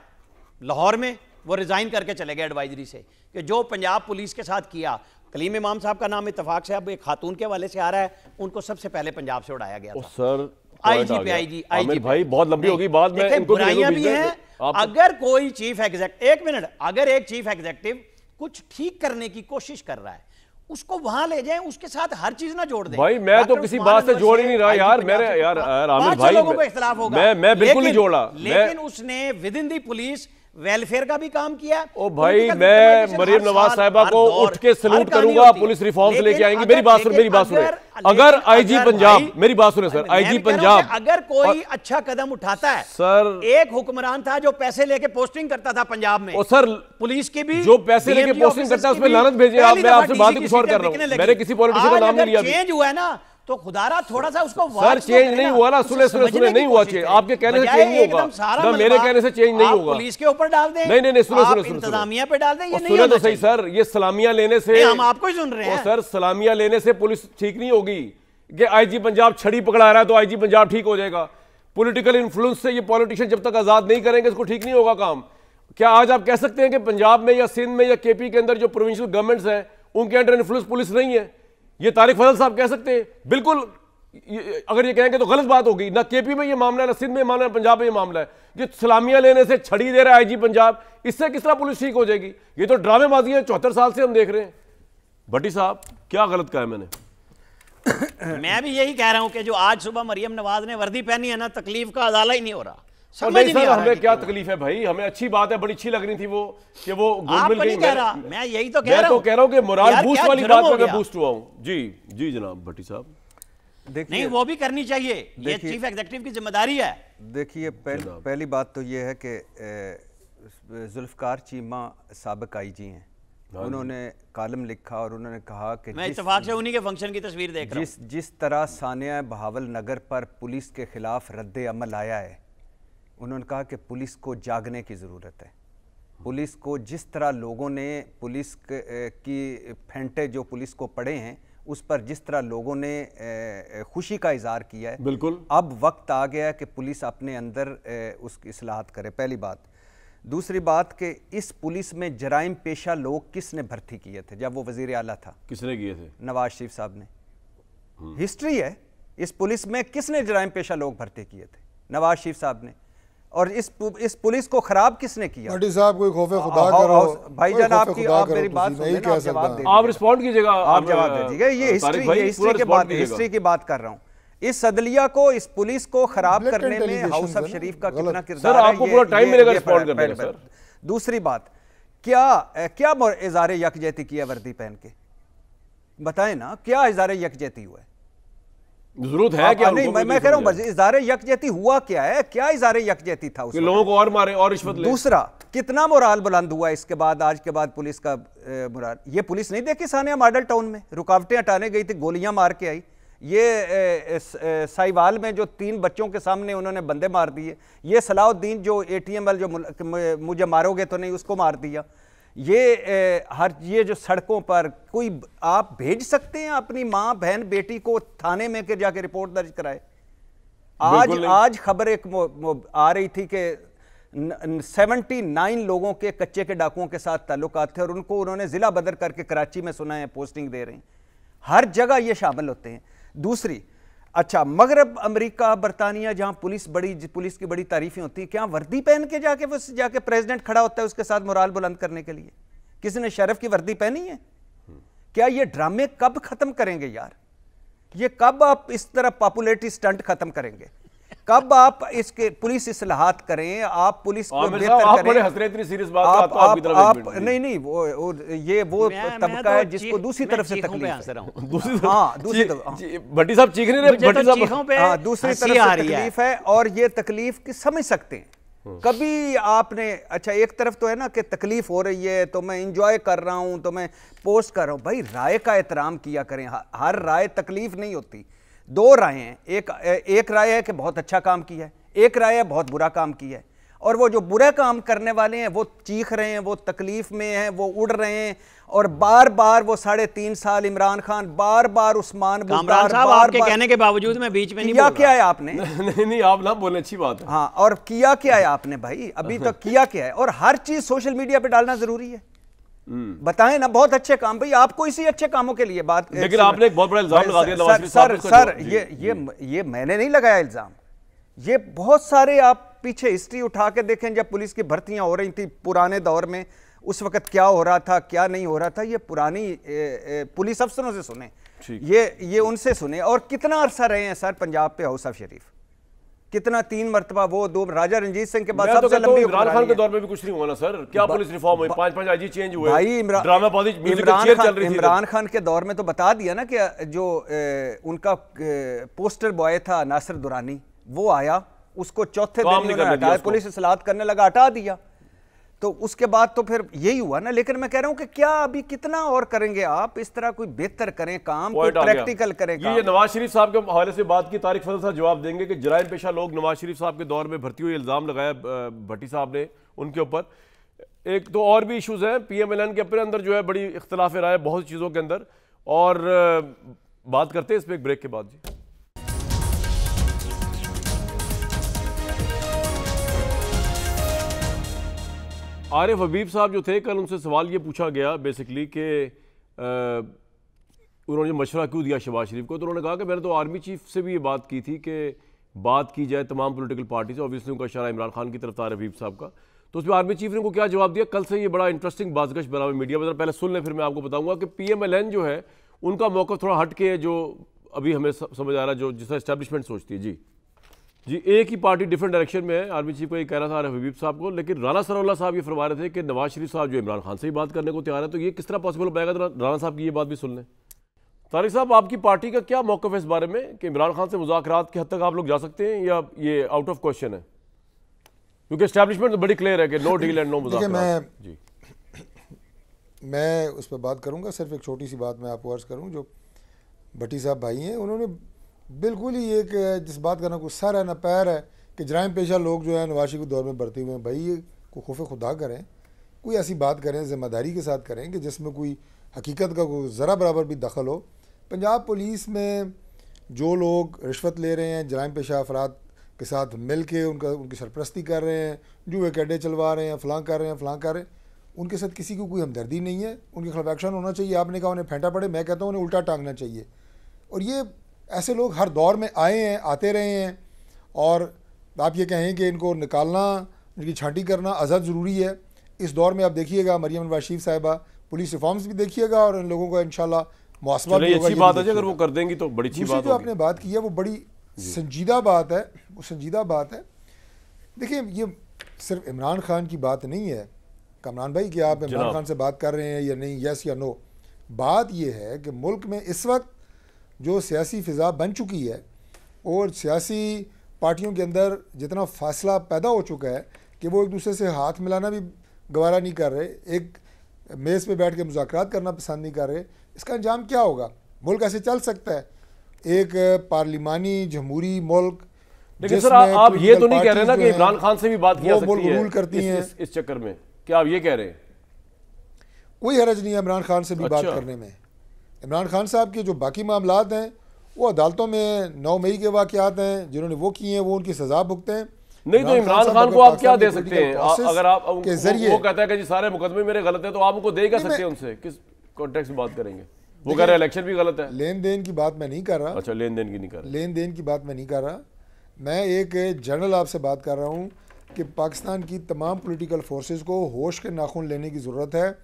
लाहौर में, वो रिजाइन करके चले गए एडवाइजरी से, कि जो पंजाब पुलिस के साथ किया। कलीम इमाम साहब का नाम इत्तफाक से अब एक खातून के हवाले से आ रहा है, उनको सबसे पहले पंजाब से उड़ाया गया था। सर आईजी भाई बहुत लंबी होगी बात में, इनको बुराइयां भी हैं। अगर कोई चीफ एग्जीक्यूटिव, एक मिनट, अगर एक चीफ एग्जीक्यूटिव कुछ ठीक करने की कोशिश कर रहा है, उसको वहां ले जाएं, उसके साथ हर चीज ना जोड़ दें। भाई मैं तो किसी बात से जोड़ ही नहीं रहा यार, मेरे यार आमिर भाई, लोगों को इख्तिलाफ होगा, मैं बिल्कुल नहीं जोड़ा, लेकिन उसने with in the police welfare का भी काम किया। ओ भाई मैं मरियम नवाज साहिबा को उठ के सलूट करूंगा, पुलिस रिफॉर्म्स लेके आएंगी। मेरी बात सुने, अगर आईजी पंजाब, मेरी बात सुने सर, आईजी पंजाब अगर कोई अच्छा कदम उठाता है, सर एक हुक्मरान था जो पैसे लेके पोस्टिंग करता था पंजाब में, और सर पुलिस की भी जो पैसे लेके पोस्टिंग करता है उसमें लानत भेजे आप। मैं आपसे बात कुछ और कर रहा हूं, मैंने किसी पॉलिटिशियन का नाम नहीं लिया। चेंज हुआ है ना, तो खुदारा थोड़ा सा उसको सर चेंज नहीं हुआ ना, सुने नहीं हुआ चेंज, आपके कहने से चेंज नहीं होगा, मेरे कहने से चेंज नहीं होगा। पुलिस के ऊपर डाल दें, नहीं सुने इंतजामिया पे डाल दें, ये नहीं सुने तो सही सर, ये सलामियां लेने से, हम आपको ही सुन रहे हैं सर, सलामियां लेने से पुलिस ठीक नहीं होगी कि आईजी पंजाब छड़ी पकड़ा रहा है तो आईजी पंजाब ठीक हो जाएगा। पॉलिटिकल इन्फ्लुएंस से ये पॉलिटिशियन जब तक आजाद नहीं करेंगे इसको ठीक नहीं होगा काम। क्या आज आप कह सकते हैं कि पंजाब में या सिंध में या केपी के अंदर जो प्रोविंशियल गवर्नमेंट्स हैं उनके अंडर इन्फ्लुएंस पुलिस नहीं है? ये तारिक फजल साहब कह सकते हैं, बिल्कुल अगर ये कहेंगे तो गलत बात होगी। ना केपी में ये मामला है, ना सिंध में मामला है, पंजाब में ये मामला है। जो सलामियां लेने से छड़ी दे रहा है आईजी पंजाब, इससे किस तरह पुलिस ठीक हो जाएगी? ये तो ड्रामेबाजी है, 74 साल से हम देख रहे हैं। भट्टी साहब क्या गलत कहा है मैंने? मैं भी यही कह रहा हूं कि जो आज सुबह मरियम नवाज ने वर्दी पहनी है ना, तकलीफ का अदाला ही नहीं हो रहा। नहीं सर, हमें क्या तकलीफ है भाई, हमें अच्छी बात है, बड़ी अच्छी लग रही थी वो कि वो गोलमिल गई। मैं यही तो कह रहा हूं, मैं तो कह रहा हूं कि मोरल बूस्ट वाली बात में मैं बूस्ट हुआ हूं। जी जनाब भट्टी साहब, नहीं वो भी करनी चाहिए, ये चीफ एग्जीक्यूटिव की जिम्मेदारी है। देखिए पहली बात तो ये है कि जुल्फकार चीमा साबिक आईजी हैं, उन्होंने कॉलम लिखा और उन्होंने कहा कि मैं इत्तेफाक से उन्हीं के फंक्शन की तस्वीर देख रहा हूं। जिस तरह सानिया बहावल नगर पर पुलिस के खिलाफ रद्द अमल आया है, उन्होंने कहा कि पुलिस को जागने की ज़रूरत है। पुलिस को जिस तरह लोगों ने पुलिस की फेंटे जो पुलिस को पड़े हैं उस पर जिस तरह लोगों ने खुशी का इजहार किया है, बिल्कुल अब वक्त आ गया है कि पुलिस अपने अंदर उसकी इस्लाहत करे, पहली बात। दूसरी बात कि इस पुलिस में जराइम पेशा लोग किसने भर्ती किए थे जब वो वजीर आला था? किसने किए थे? नवाज शरीफ साहब ने। हिस्ट्री है, इस पुलिस में किसने जराइम पेशा लोग भर्ती किए थे? नवाज शरीफ साहब ने। और इस पुलिस को खराब किसने किया? भट्टी साहब कोई खौफे खुदा करो भाईजान, आप मेरी बात सुनिए, आप जवाब दीजिए, आप रिस्पॉन्ड कीजिएगा, आप जवाब दीजिएगा। ये हिस्ट्री की बात कर रहा हूँ। इस सदलिया को, इस पुलिस को खराब करने में हाउस ऑफ शरीफ का कितना किरदार है, आपको पूरा टाइम मिलेगा रिस्पॉन्ड करने का सर। दूसरी बात, क्या इज़हार यकजहती किया वर्दी पहन के? बताएं ना, क्या इज़हार यकजहती हुआ है? जरूरत है क्या? नहीं, मैं कह रहा हूं इज़हार यकजहती हुआ क्या है? क्या इज़हार यकजहती था उसमें? लोगों को और मारे और रिश्वत ले। दूसरा, कितना मोराल बुलंद हुआ इसके बाद, आज के बाद पुलिस का मोराल? ये पुलिस नहीं देखी सानिया मॉडल टाउन में रुकावटें हटाने गई थी, गोलियां मार के आई। ये साहिवाल में जो 3 बच्चों के सामने उन्होंने बंदे मार दिए। ये सलाउद्दीन जो ATML जो मुझे मारोगे तो नहीं उसको मार दिया। ये जो सड़कों पर कोई आप भेज सकते हैं अपनी माँ बहन बेटी को थाने में के जाके रिपोर्ट दर्ज कराए? आज खबर एक आ रही थी कि 79 लोगों के कच्चे के डाकुओं के साथ ताल्लुकात थे और उनको उन्होंने जिला बदर करके कराची में सुना है पोस्टिंग दे रहे हैं। हर जगह ये शामिल होते हैं। दूसरी, अच्छा मगरब अमेरिका बरतानिया जहां पुलिस की बड़ी तारीफें होती हैं, क्या वर्दी पहन के जाके प्रेसिडेंट खड़ा होता है उसके साथ मोराल बुलंद करने के लिए? किसी ने शरीफ की वर्दी पहनी है? क्या ये ड्रामे कब खत्म करेंगे यार? ये कब आप इस तरह पॉपुलैरिटी स्टंट खत्म करेंगे? कब आप इसके पुलिस इस्लाहात करें, आप पुलिस को बेहतर आप बड़े करें। हंस रहे, इतनी सीरियस बात है, तो आपकी तरफ एक मिनट। नहीं वो तबका है जिसको दूसरी तरफ से तकलीफ है। दूसरी तरफ भट्टी साहब चीख रहे हैं, भट्टी साहब दूसरी तरफ से तकलीफ है, और ये तकलीफ की समझ सकते हैं। कभी आपने, अच्छा एक तरफ तो है ना कि तकलीफ हो रही है तो मैं इंजॉय कर रहा हूं, तो मैं पोस्ट कर रहा हूं। भाई राय का एहतराम किया करें, हर राय तकलीफ नहीं होती। दो राय हैं, एक राय है कि बहुत अच्छा काम किया है, एक राय है बहुत बुरा काम किया है। और वो जो बुरा काम करने वाले हैं वो चीख रहे हैं, वो तकलीफ में हैं, वो उड़ रहे हैं, और बार बार वो 3.5 साल इमरान खान, बार बार उस्मान बुज़दार, आपके कहने के बावजूद मैं बीच में नहीं बोल रहा। क्या है आपने? नहीं आप ना बोले, अच्छी बात है। हाँ, और किया क्या है आपने भाई अभी तक? किया क्या है? और हर चीज सोशल मीडिया पे डालना जरूरी है? बताएं ना, बहुत अच्छे काम भाई, आपको इसी अच्छे कामों के लिए बात। लेकिन आपने एक बहुत बड़ा इल्जाम लगा दिया नवाज शरीफ साहब पर। सर ये मैंने नहीं लगाया इल्जाम, ये बहुत सारे आप पीछे हिस्ट्री उठा के देखें, जब पुलिस की भर्तियां हो रही थी पुराने दौर में, उस वक्त क्या हो रहा था क्या नहीं हो रहा था, ये पुरानी पुलिस अफसरों से सुने, ये उनसे सुने। और कितना अरसा रहे हैं सर पंजाब पे हाउस ऑफ शरीफ, कितना 3 मरतबा, वो 2 राजा रंजीत सिंह के बाद सबसे लंबी इमरान खान के दौर में भी कुछ नहीं हुआ ना सर, क्या पुलिस रिफॉर्म हुई, 5 आईजी चेंज हुए भाई, ड्रामाबाजी म्यूजिक चेयर चल रही थी। इमरान खान के दौर में तो बता दिया ना कि जो उनका पोस्टर बॉय था नासिर दुरानी, वो आया, उसको चौथे दिन हटाया, पुलिस इस्लाहत करने लगा, हटा दिया। तो उसके बाद तो फिर यही हुआ ना। लेकिन मैं कह रहा हूं कि क्या अभी कितना और करेंगे आप, इस तरह कोई बेहतर करें काम, कोई प्रैक्टिकल करें काम। ये नवाज शरीफ साहब के हवाले से बात की, तारिक फजल साहब जवाब देंगे कि जराइम पेशा लोग नवाज शरीफ साहब के दौर में भर्ती हुई, इल्जाम लगाया भट्टी साहब ने उनके ऊपर। एक तो और भी इशूज हैं, PMLN के अपने अंदर जो है बड़ी इख्तलाफ राय बहुत चीज़ों के अंदर, और बात करते हैं इस पर एक ब्रेक के बाद। जी आरिफ हबीब साहब जो थे, कल उनसे सवाल ये पूछा गया बेसिकली कि उन्होंने मशवरा क्यों दिया शहबाज शरीफ को, तो उन्होंने कहा कि मैंने तो आर्मी चीफ से भी ये बात की थी कि बात की जाए तमाम पॉलिटिकल पार्टी से। ऑब्वियसली उनका इशारा इमरान खान की तरफ था हबीब साहब का, तो उसमें आर्मी चीफ ने उनको क्या जवाब दिया। कल से ये बड़ा इंटरेस्टिंग बाज़गश बना हुआ मीडिया में, पहले सुन लें फिर मैं आपको बताऊँगा कि PMLN जो है उनका मौक़िफ़ थोड़ा हट के है, जो अभी हमें समझ आ रहा है, जो जिसका एस्टैब्लिशमेंट सोचती है। जी एक ही पार्टी डिफरेंट डायरेक्शन में है। आर्मी चीफ को ये कह रहा था आरिफ हबीब साहब को, लेकिन राना सनाउल्लाह साहब ये फरमा रहे थे कि नवाज शरीफ साहब जो इमरान खान से ही बात करने को तैयार है, तो ये किस तरह पॉसिबल हो पाएगा? तो राना साहब की ये बात भी सुन लें। तारिक साहब, आपकी पार्टी का क्या मौक़िफ़ है इस बारे में कि इमरान खान से मुज़ाकरात की हद तक आप लोग जा सकते हैं, या ये आउट ऑफ क्वेश्चन है? क्योंकि एस्टैब्लिशमेंट तो बड़ी क्लियर है कि नो डील एंड नो मुज़ाकरात। जी मैं उस पर बात करूँगा, सिर्फ एक छोटी सी बात मैं आपको अर्ज़ करूँ। जो भट्टी साहब भाई हैं, उन्होंने बिल्कुल ही एक जिस बात का ना कोई सर है ना पैर है कि जराइम पेशा लोग जो है नवाज शरीफ के दौर में भर्ती हुए हैं। भाई ये को खौफ खुदा करें, कोई ऐसी बात करें, ज़िम्मेदारी के साथ करें कि जिसमें कोई हकीकत का कोई ज़रा बराबर भी दखल हो। पंजाब पुलिस में जो लोग रिश्वत ले रहे हैं, जराइम पेशा अफराद के साथ मिल के उनकी सरपरस्ती कर रहे हैं, जुए के अड्डे चलवा रहे हैं, फ़लाँ कर रहे हैं, फ़लाँ कर रहे हैं, उनके साथ किसी को कोई हमदर्दी नहीं है। उनके खिलाफ एक्शन होना चाहिए। आपने कहा उन्हें फेंटा पड़े, मैं कहता हूँ उन्हें उल्टा टांगना चाहिए। और ये ऐसे लोग हर दौर में आए हैं, आते रहे हैं, और आप ये कहें कि इनको निकालना, इनकी छांटी करना आज़ाद ज़रूरी है। इस दौर में आप देखिएगा मरियम नवाज शरीफ साहिबा पुलिस रिफॉर्म्स भी देखिएगा, और इन लोगों का इंशाल्लाह मुआसबा भी होगा। अच्छी बात है, अगर वो कर देंगी तो बड़ी अच्छी बात है। जो आपने बात की है वो बड़ी संजीदा बात है, वो संजीदा बात है। देखिए ये सिर्फ इमरान खान की बात नहीं है कमरान भाई कि आप इमरान खान से बात कर रहे हैं या नहीं, यस या नो। बात ये है कि मुल्क में इस वक्त जो सियासी फ़िज़ा बन चुकी है और सियासी पार्टियों के अंदर जितना फासला पैदा हो चुका है कि वो एक दूसरे से हाथ मिलाना भी गवारा नहीं कर रहे, एक मेज़ पे बैठ के मुज़ाकरात करना पसंद नहीं कर रहे। इसका अंजाम क्या होगा? मुल्क ऐसे चल सकता है एक पार्लिमानी जमहूरी मुल्क? लेकिन सर आप ये तो नहीं कह रहे ना कि इमरान खान से भी बात की जा सकती है रूल करती हैं इस चक्कर में? क्या आप ये कह रहे हैं? कोई हरज नहीं है इमरान खान से भी बात करने में। इमरान खान साहब के जो बाकी मामलात हैं वो अदालतों में 9 मई के वाक़यात हैं, जिन्होंने वो किए हैं वो उनकी सज़ा भुगते हैं। नहीं तो इमरान खान को आप क्या दे सकते हैं? अगर आप के जरिए वो कहता है कि जी सारे मुकदमे मेरे गलत है, तो आप उनको दे क्या सकते हैं? उनसे किस कॉन्टेक्स्ट में बात करेंगे? वो कह रहे हैं इलेक्शन भी गलत है। लेन देन की बात मैं नहीं कर रहा। अच्छा, लेन देन की नहीं कर रहा। लेन देन की बात मैं नहीं कर रहा। मैं एक जनरल आपसे बात कर रहा हूँ कि पाकिस्तान की तमाम पॉलिटिकल फोर्सेस को होश के नाखून लेने की ज़रूरत है,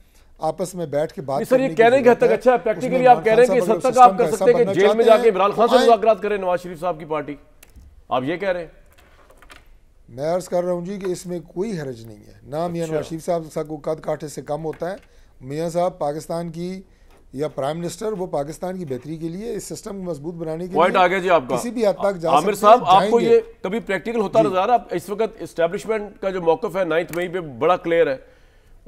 आपस में बैठ के बात। सर ये कहने की हद तक अच्छा है, प्रैक्टिकली आप कह रहे हैं कि सत्ता का आप कर सकते हैं कि जेल में जाके इमरान खान से मुज़ाकरात करें नवाज शरीफ साहब की पार्टी, आप ये कह रहे हैं? मैं अर्ज़ कर रहा हूँ जी कि इसमें कोई हर्ज नहीं है ना। मियाँ नवाज शरीफ साहब को कद काठे से कम होता है। मियाँ साहब पाकिस्तान की या प्राइम मिनिस्टर वो पाकिस्तान की बेहतरी के लिए इस सिस्टम को मजबूत बनाने के पॉइंट लिए आ गया जी आपका। किसी भी हद तक जा आमिर सकते हैं, साहब, आपको जाएंगे। ये कभी प्रैक्टिकल होता नजर आ रहा है? इस वक्त एस्टेब्लिशमेंट का जो मौकफ है 9 मई पे बड़ा क्लियर है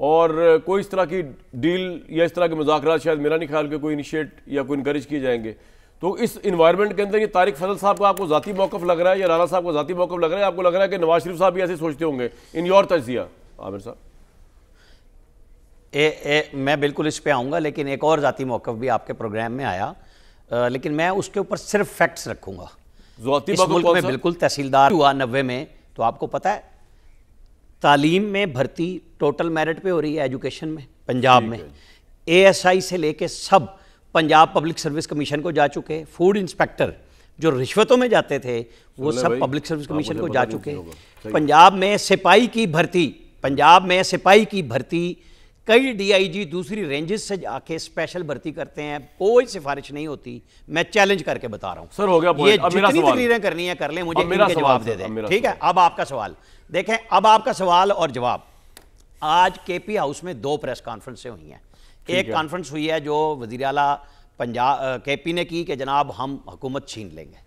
और कोई इस तरह की डील या इस तरह के मुज़ाकरात शायद मेरा नहीं ख्याल कि कोई इनिशिएट या कोई इनकरेज किए जाएंगे। तो इस इन्वायरमेंट के अंदर ये तारिक फजल साहब का आपको ज़ाती मौकफ लग रहा है या राना साहब को ज़ाती मौकफ लग रहा है? आपको लग रहा है कि नवाज शरीफ साहब भी ऐसे सोचते होंगे? इन योर तजिया आमिर साहब। मैं बिल्कुल इस पे आऊँगा, लेकिन एक और ज़ाती मौक़िफ़ भी आपके प्रोग्राम में आया, लेकिन मैं उसके ऊपर सिर्फ फैक्ट्स रखूँगा। इस मुल्क में बिल्कुल तहसीलदार हुआ 90 में, तो आपको पता है तालीम में भर्ती टोटल मेरिट पे हो रही है एजुकेशन में पंजाब में। ASI से लेके सब पंजाब पब्लिक सर्विस कमीशन को जा चुके। फूड इंस्पेक्टर जो रिश्वतों में जाते थे वो सब पब्लिक सर्विस कमीशन को जा चुके। पंजाब में सिपाही की भर्ती, पंजाब में सिपाही की भर्ती कई DIG दूसरी रेंजेस से जाके स्पेशल भर्ती करते हैं, कोई सिफारिश नहीं होती। मैं चैलेंज करके बता रहा हूँ सर, हो गया ये जितनी तकरीरें करनी है कर लें, मुझे इनके जवाब दे दें। ठीक है, अब आपका सवाल देखें, अब आपका सवाल और जवाब। आज KP हाउस में 2 प्रेस कॉन्फ्रेंसें हुई हैं। एक कॉन्फ्रेंस हुई है जो वज़ीर आला पंजाब KP ने की कि जनाब हम हुकूमत छीन लेंगे,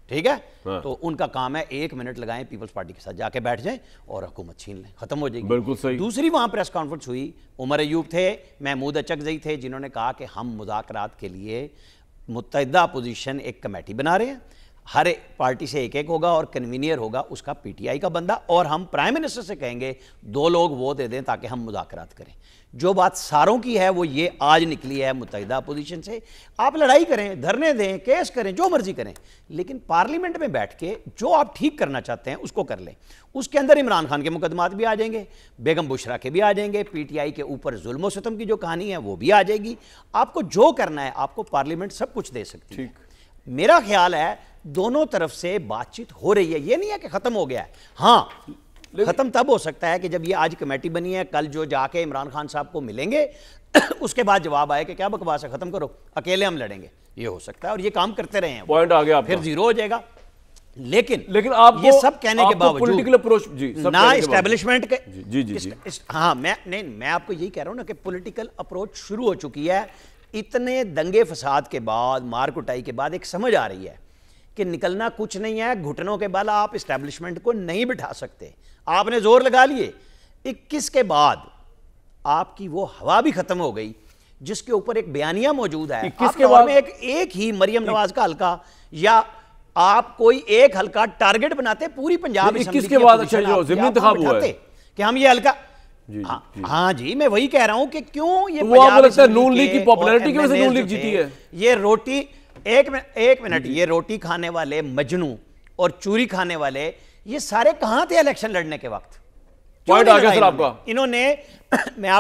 ठीक है। तो उनका काम है 1 मिनट लगाएं, पीपल्स पार्टी के साथ जाके बैठ जाएं और हुकूमत छीन लें, खत्म हो जाएगी। बिल्कुल सही। दूसरी वहां प्रेस कॉन्फ्रेंस हुई, उमर अयूब थे, महमूद अचकज़ई थे, जिन्होंने कहा कि हम मुज़ाकरात के लिए मुत्तहिदा अपोजिशन एक कमेटी बना रहे हैं, हर एक पार्टी से एक होगा और कन्वीनियर होगा उसका PTI का बंदा, और हम प्राइम मिनिस्टर से कहेंगे 2 लोग वो दे दें ताकि हम मुज़ाकरात करें। जो बात सारों की है वो ये आज निकली है मुत्तहिदा अपोजिशन से। आप लड़ाई करें, धरने दें, केस करें, जो मर्जी करें, लेकिन पार्लियामेंट में बैठ के जो आप ठीक करना चाहते हैं उसको कर लें। उसके अंदर इमरान खान के मुकदमात भी आ जाएंगे, बेगम बुशरा के भी आ जाएंगे, PTI के ऊपर जुल्म सितम की जो कहानी है वो भी आ जाएगी। आपको जो करना है आपको पार्लियामेंट सब कुछ दे सकती है। मेरा ख्याल है दोनों तरफ से बातचीत हो रही है, ये नहीं है कि खत्म हो गया है। हाँ, खत्म तब हो सकता है कि जब ये आज कमेटी बनी है, कल जो जाके इमरान खान साहब को मिलेंगे उसके बाद जवाब आए कि क्या बकवास है, खत्म करो, अकेले हम लड़ेंगे। ये हो सकता है और ये काम करते रहे हैं, पॉइंट आ गया, फिर 0 हो जाएगा। लेकिन आप ये सब कहने के बावजूद पॉलिटिकल अप्रोच ना एस्टेब्लिशमेंट के जी हाँ, मैं आपको यही कह रहा हूं ना कि पॉलिटिकल अप्रोच शुरू हो चुकी है। इतने दंगे फसाद के बाद, मार कुटाई के बाद एक समझ आ रही है कि निकलना कुछ नहीं है, घुटनों के बल आप एस्टेब्लिशमेंट को नहीं बिठा सकते। आपने जोर लगा लिए, 21 के बाद आपकी वो हवा भी खत्म हो गई जिसके ऊपर एक बयानिया मौजूद है। 21 के बाद में एक ही मरियम नवाज का हल्का, या आप कोई एक हल्का टारगेट बनाते पूरी पंजाब 21 के बाद अच्छा जो ज़िमनी इंतखाब हुआ है कि हम ये हल्का हाँ जी, मैं वही कह रहा हूं कि क्यों ये नून लीग की पॉपुलैरिटी की वजह से नून लीग जीती है। ये रोटी एक मिनट ये रोटी खाने वाले मजनू और चूरी खाने वाले ये सारे कहां थे इलेक्शन लड़ने के वक्त? पॉइंट आ गया सर आपका। इन्होंने मैं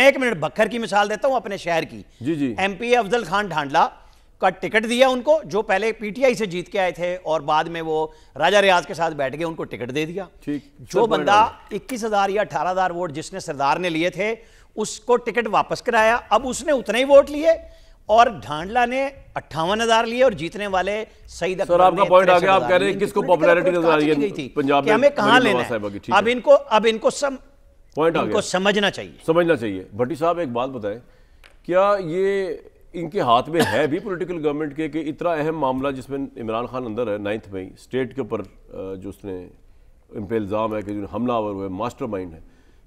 1 मिनट बखर की मिसाल देता हूं अपने शहर की। जी MP अफजल खान ढांडला का टिकट दिया उनको, जो पहले PTI से जीत के आए थे और बाद में वो राजा रियाज के साथ बैठ गए, उनको टिकट दे दिया। जो बंदा 21,000 या 18,000 वोट जिसने सरदार ने लिए थे उसको टिकट वापस कराया, अब उसने उतने ही वोट लिए, और ढांडला ने 58,000 लिए और जीतने वाले सईद अकबर। सर आपका पॉइंट आ गया, आप कह रहे हैं किसको पॉपुलैरिटी नजर आ रही है पंजाब में, हमें कहां लेना है। अब इनको समझना चाहिए। भट्टी साहब एक बात बताएं, क्या ये इनके हाथ में है भी पॉलिटिकल गवर्नमेंट के कि इतना अहम मामला जिसमें इमरान खान अंदर है 9 मई स्टेट के ऊपर जो उसने इन पे इल्ज़ाम है कि जो हमलावर हुए मास्टरमाइंड है,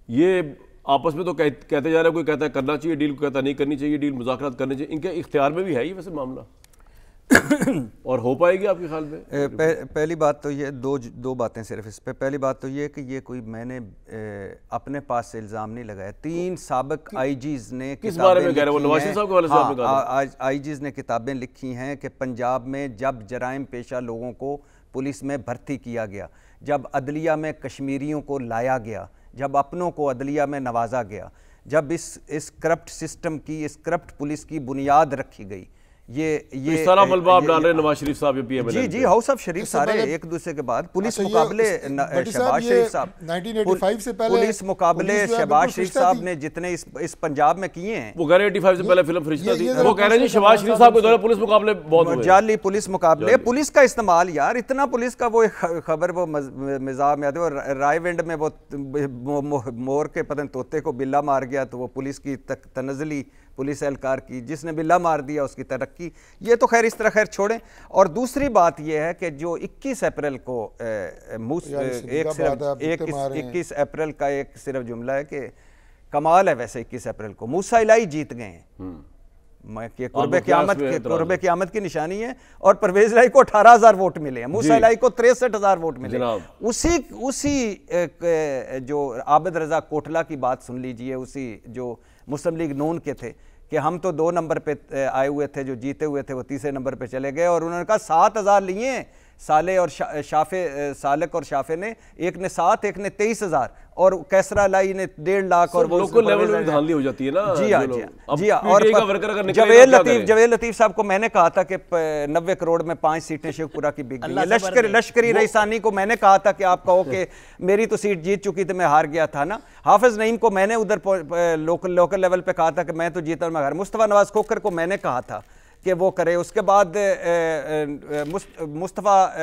ये आपस में तो कहते जा रहे हैं, कोई कहता है करना चाहिए डील, कोई कहता है नहीं करनी चाहिए डील, मुज़ाकरात करने चाहिए, इनके इख्तियार में भी है ये वैसे मामला और हो पाएगी आपके ख्याल में? पहली बात तो ये दो बातें सिर्फ इस पे। पहली बात तो ये कि ये कोई मैंने अपने पास से इल्ज़ाम नहीं लगाया। 3 साबिक IGs ने किस बारे में कह रहे हैं? नवाज शरीफ साहब के वाले साहब ने कहा IGs ने किताबें लिखी हैं कि पंजाब में जब जराइम पेशा लोगों को पुलिस में भर्ती किया गया, जब अदलिया में कश्मीरियों को लाया गया, जब अपनों को अदलिया में नवाजा गया, जब इस करप्ट सिस्टम की, इस करप्ट पुलिस की बुनियाद रखी गई, इस सारा मलबा आप डाल रहे हैं नवाज शरीफ साहब या पीएम। जी हाउस ऑफ शरीफ सारे एक दूसरे के बाद पुलिस मुकाबले शहबाज शरीफ साहब 1985 से पहले पुलिस मुकाबले शहबाज शरीफ साहब ने जितने इस पंजाब में किए हैं, वो कह रहे 85 से पहले फिल्म फरिश्ता थी, वो कह रहे हैं जी शहबाज शरीफ साहब के दौरान पुलिस मुकाबले बहुत हुए, जाली पुलिस मुकाबले, पुलिस का इस्तेमाल यार इतना पुलिस का, वो खबर वो मिजाज में आती है, और रायविंड में वो मोर के पता तोते को बिल्ला मार गया तो वो पुलिस की तनजली पुलिस एहलकार की, जिसने बिल्ला मार दिया उसकी तरक्की, ये तो खैर इस तरह खैर छोड़ें। और दूसरी बात यह है कि जो 21 अप्रैल को 21 अप्रैल का एक सिर्फ जुमला है कि कमाल है वैसे 21 अप्रैल को मूसा इलाही जीत गए हैं, कुर्बे क़यामत की निशानी है, और परवेज इलाही को 18,000 वोट मिले हैं, मूसा इलाही को 63,000 वोट मिले। उसी जो आबिद रजा कोटला की बात सुन लीजिए, उसी जो मुस्लिम लीग नून के थे कि हम तो 2 नंबर पे आए हुए थे, जो जीते हुए थे वो तीसरे नंबर पे चले गए, और उन्होंने कहा 7,000 लिए साले और सालक और शाफे ने, एक ने 7 एक ने 23,000, और कैसरा लाई ने 1.5 लाख, और वो लोकल लेवल में धांधली हो जाती है ना। जी हाँ जी हाँ। और जवेद लतीफ साहब को मैंने कहा था कि 90 करोड़ में 5 सीटें शेखपुरा की बिक गई। लश्करी रईसानी को मैंने कहा था कि आप कहो कि मेरी तो सीट जीत चुकी थी, मैं हार गया था ना। हाफिज नईम को मैंने उधर लोकल लेवल पे कहा था कि मैं तो जीता मैं हार। मुस्तफ़ा नवाज खोखर को मैंने कहा था कि वो करे। उसके बाद मुस्तफ़ा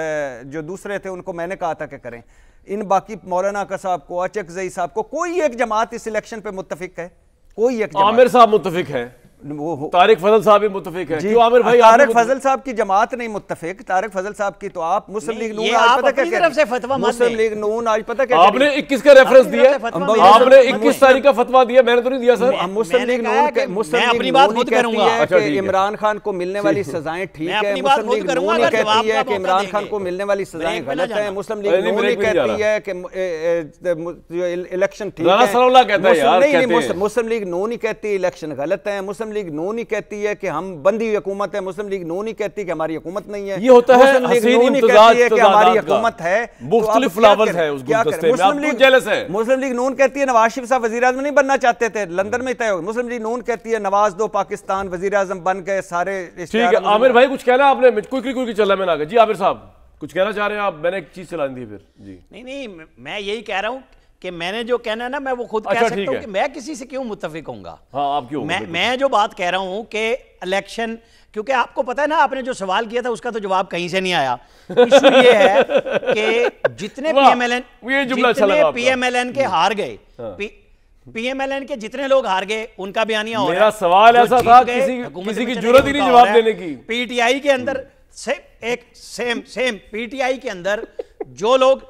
जो दूसरे थे उनको मैंने कहा था कि करें। इन बाकी मौलाना का साहब को, अचकजई साहब को, कोई एक जमात इस इलेक्शन पे मुत्तफिक है? कोई एक जमात? आमिर साहब मुत्तफिक है, तारिक फजल साहब भी मुत्तफिक है। क्यों आमिर भाई? तारिक फजल साहब की जमात नहीं मुत्तफिक, तारिक फजल साहब की तो आप मुस्लिम लीग नून आज पता क्या, मुस्लिम लीग नून आज पता क्या, आपने 21 का रेफरेंस दिया, आपने 21 तारीख का फतवा दिया, मैंने तो नहीं दिया सर। मुस्लिम लीग नून, मुस्लिम लीग नून कहती है कि इमरान खान को मिलने वाली सजाएं ठीक है, मुस्लिम लीग नून कहती है कि इमरान खान को मिलने वाली सजाएं गलत है, मुस्लिम लीग नून कहती है कि इलेक्शन ठीक है, मुस्लिम लीग नून ही कहती है इलेक्शन गलत है, मुस्लिम लीग नून ही कहती है कि हम बंदी हुकूमत है, मुस्लिम लीग नून ही कहती है कि हमारी हुकूमत नहीं है। ये होता है हसीन इम्तिजाज कि हमारी हुकूमत है, मुख्तलिफ फ्लावर्स है उस गुलदस्ते में, आप जेलस है। मुस्लिम लीग नून कहती है नवाज शरीफ साहब वजीर आजम नहीं बनना चाहते थे, लंदन में तय हो गया। मुस्लिम लीग नून कहती है नवाज दो पाकिस्तान वजीर आजम बन गए सारे। ठीक है आमिर भाई कुछ कहना आपने, क्विकली चल रहा है, मैंने आगे। जी आमिर साहब कुछ कहना चाह रहे हैं आप? मैंने एक चीज चला दी फिर। जी नहीं मैं यही कह रहा हूँ कि मैंने जो कहना है ना, मैं वो खुद कह सकता हूँ कि मैं किसी से क्यों मुत्तफिक होऊंगा। हाँ, आप क्यों? मैं जो बात कह रहा हूँ कि इलेक्शन, क्योंकि आपको पता है ना, आपने जो सवाल किया था उसका तो जवाब कहीं से नहीं आया। इशू ये है कि जितने पीएमएलएन के हार गए, पीएमएलएन के जितने लोग हार गए उनका बयानिया हो रहा है। मेरा सवाल ऐसा था, किसी की जरूरत ही नहीं जवाब देने की। पीटीआई के अंदर सेम पीटीआई के अंदर जो लोग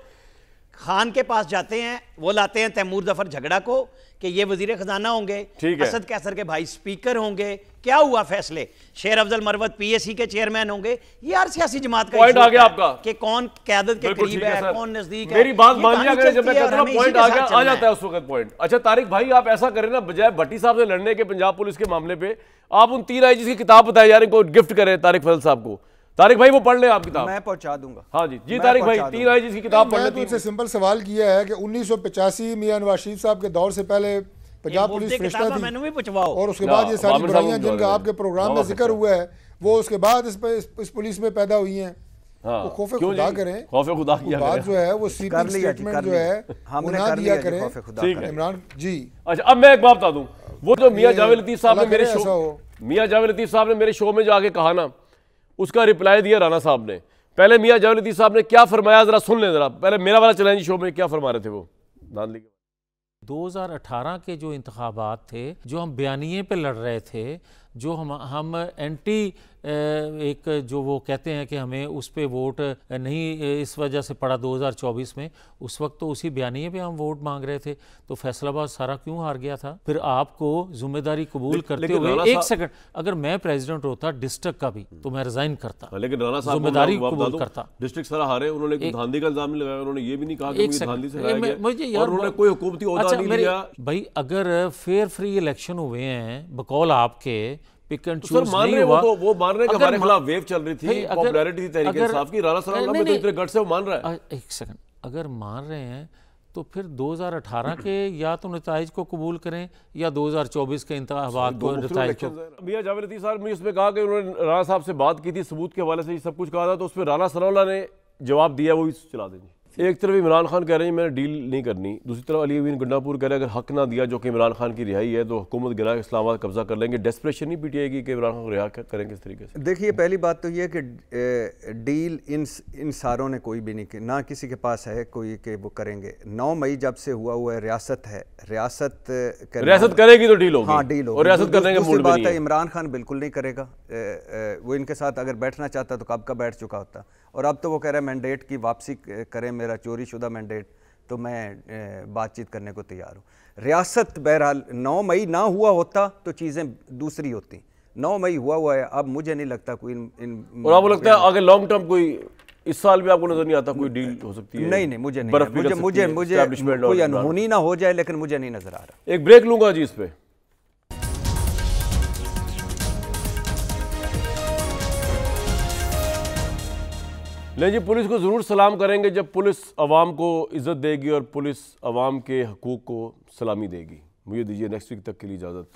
खान के पास जाते हैं वो लाते हैं तैमूर जफर झगड़ा को कि ये वजीर खजाना होंगे, असद कैसर के भाई स्पीकर होंगे। क्या हुआ फैसले? शेर अफजल मरवत पीएससी के चेयरमैन होंगे। ये हर सियासी जमात का पॉइंट आ गया आपका कि कौन क़यादत के करीब है, कौन नजदीक है। मेरी बात मानिए, अगर जब मैं कहता हूं पॉइंट आ गया, आ जाता है उस वक्त पॉइंट। अच्छा तारिक भाई आप ऐसा करें ना, बजाय भट्टी साहब से लड़ने के पंजाब पुलिस के मामले पे, आप उन 3 आईजी की किताब बताए यार, इनको गिफ्ट करें तारिक फजल साहब को। तारिक भाई वो पढ़ ले आप किताब, मैं पहुंचा दूंगा। हाँ जी तारिक भाई 3 आईजी की किताब पढ़ ले। मैंने उनसे सिंपल सवाल किया है कि 1985 मियां नवाज शरीफ साहब के दौर से पहले पंजाब पुलिस फरिश्ता थी, और उसके बाद ये सारी बुराइयां जिनका आपके प्रोग्राम में जिक्र हुआ है वो उसके बाद इस पुलिस में पैदा हुई हैं। तो खौफे खुदा करें, खौफे खुदा की बात जो है वो सीक्रेट स्टेटमेंट जो है वो ना दिया करें इमरान जी। अच्छा अब मैं एक बात बता दूं, वो जो मियां जावेद लतीफ साहब ने मेरे शो में जाके कहा ना, उसका रिप्लाई दिया राणा साहब ने। पहले मियां जावेद लतीफ साहब ने क्या फरमाया जरा सुन लें, जरा पहले मेरा वाला चैलेंज शो में क्या फरमा रहे थे वो धांधली के। 2018 के जो इंतखाबात थे, जो हम बयानिए पे लड़ रहे थे, जो हम एंटी एक जो वो कहते हैं कि हमें उस पे वोट नहीं इस वजह से पड़ा 2024 में, उस वक्त तो उसी बयानिए पे हम वोट मांग रहे थे। तो फैसलाबाद सारा क्यों हार गया था? फिर आपको जिम्मेदारी कबूल करते हुए, एक सेकंड, अगर मैं प्रेसिडेंट होता डिस्ट्रिक्ट का भी तो मैं रिजाइन करता, लेकिन राणा साहब जिम्मेदारी कबूल करता। डिस्ट्रिक्ट सारा हारे, उन्होंने धांधली का इल्जाम नहीं लगाया, उन्होंने ये भी नहीं कहा कि धांधली से हारा गया, और उन्होंने कोई हुकूमती ओहदा नहीं लिया। भाई अगर फेयर फ्री इलेक्शन हुए हैं बकौल आपके, पिक एंड चूज मान रहे वो मान रहे हैं कि हमारे खिलाफ वेव चल रही थी, पॉपुलैरिटी थी तहरीक इंसाफ की, राणा साहब में तो इतने गट से वो मान रहा है। एक सेकंड, अगर मान रहे हैं तो फिर 2018 के या तो नताइज को कबूल करें या 2024 के इंतखाबात को नताइज को। मियां जावेद लतीफ़ साहब ने इसमें कहा कि उन्होंने राणा साहब से बात की थी, सबूत के हवाले से ये सब कुछ कहा था, तो उस पर राणा सनाउल्लाह ने जवाब दिया, वो चला देंगे। एक तरफ इमरान खान कह रहे हैं मैंने डील नहीं करनी, दूसरी तरफ अली अमीन गंडापुर कह रहे हैं अगर हक ना दिया जो कि इमरान खान की रिहाई है तो हुकूमत गिरा के इस्लामाबाद कब्जा कर लेंगे। डेस्परेशन नहीं पीटीआई की कि इमरान खान को रिहा करेंगे इस तरीके से? देखिए, पहली बात तो ये है कि डील इन सारों ने कोई भी नहीं की, ना किसी के पास है कोई कि वो करेंगे। 9 मई जब से हुआ है, रियासत है, रियासत करेगी तो डील होगी। हाँ, डील होगी। और रियासत करने के मूड में नहीं है। इमरान खान बिल्कुल नहीं करेगा, वो इनके साथ अगर बैठना चाहता तो कब का बैठ चुका होता। और अब तो वो कह रहा है मैंडेट की वापसी करें, मेरा चोरी शुदा मैंडेट, तो मैं बातचीत करने को तैयार हूँ। रियासत बहरहाल 9 मई ना हुआ होता तो चीज़ें दूसरी होती। 9 मई हुआ है, अब मुझे नहीं लगता कोई और आपको लगता है आगे लॉन्ग टर्म कोई इस साल भी आपको नजर नहीं आता कोई डील हो सकती है? नहीं, मुझे कोई अनहोनी ना हो जाए, लेकिन मुझे नहीं नजर आ रहा। एक ब्रेक लूंगा जी इस पे। नहीं जी, पुलिस को ज़रूर सलाम करेंगे जब पुलिस अवाम को इज़्ज़त देगी और पुलिस अवाम के हकूक़ को सलामी देगी। मुझे दीजिए नेक्स्ट वीक तक के लिए इजाज़त।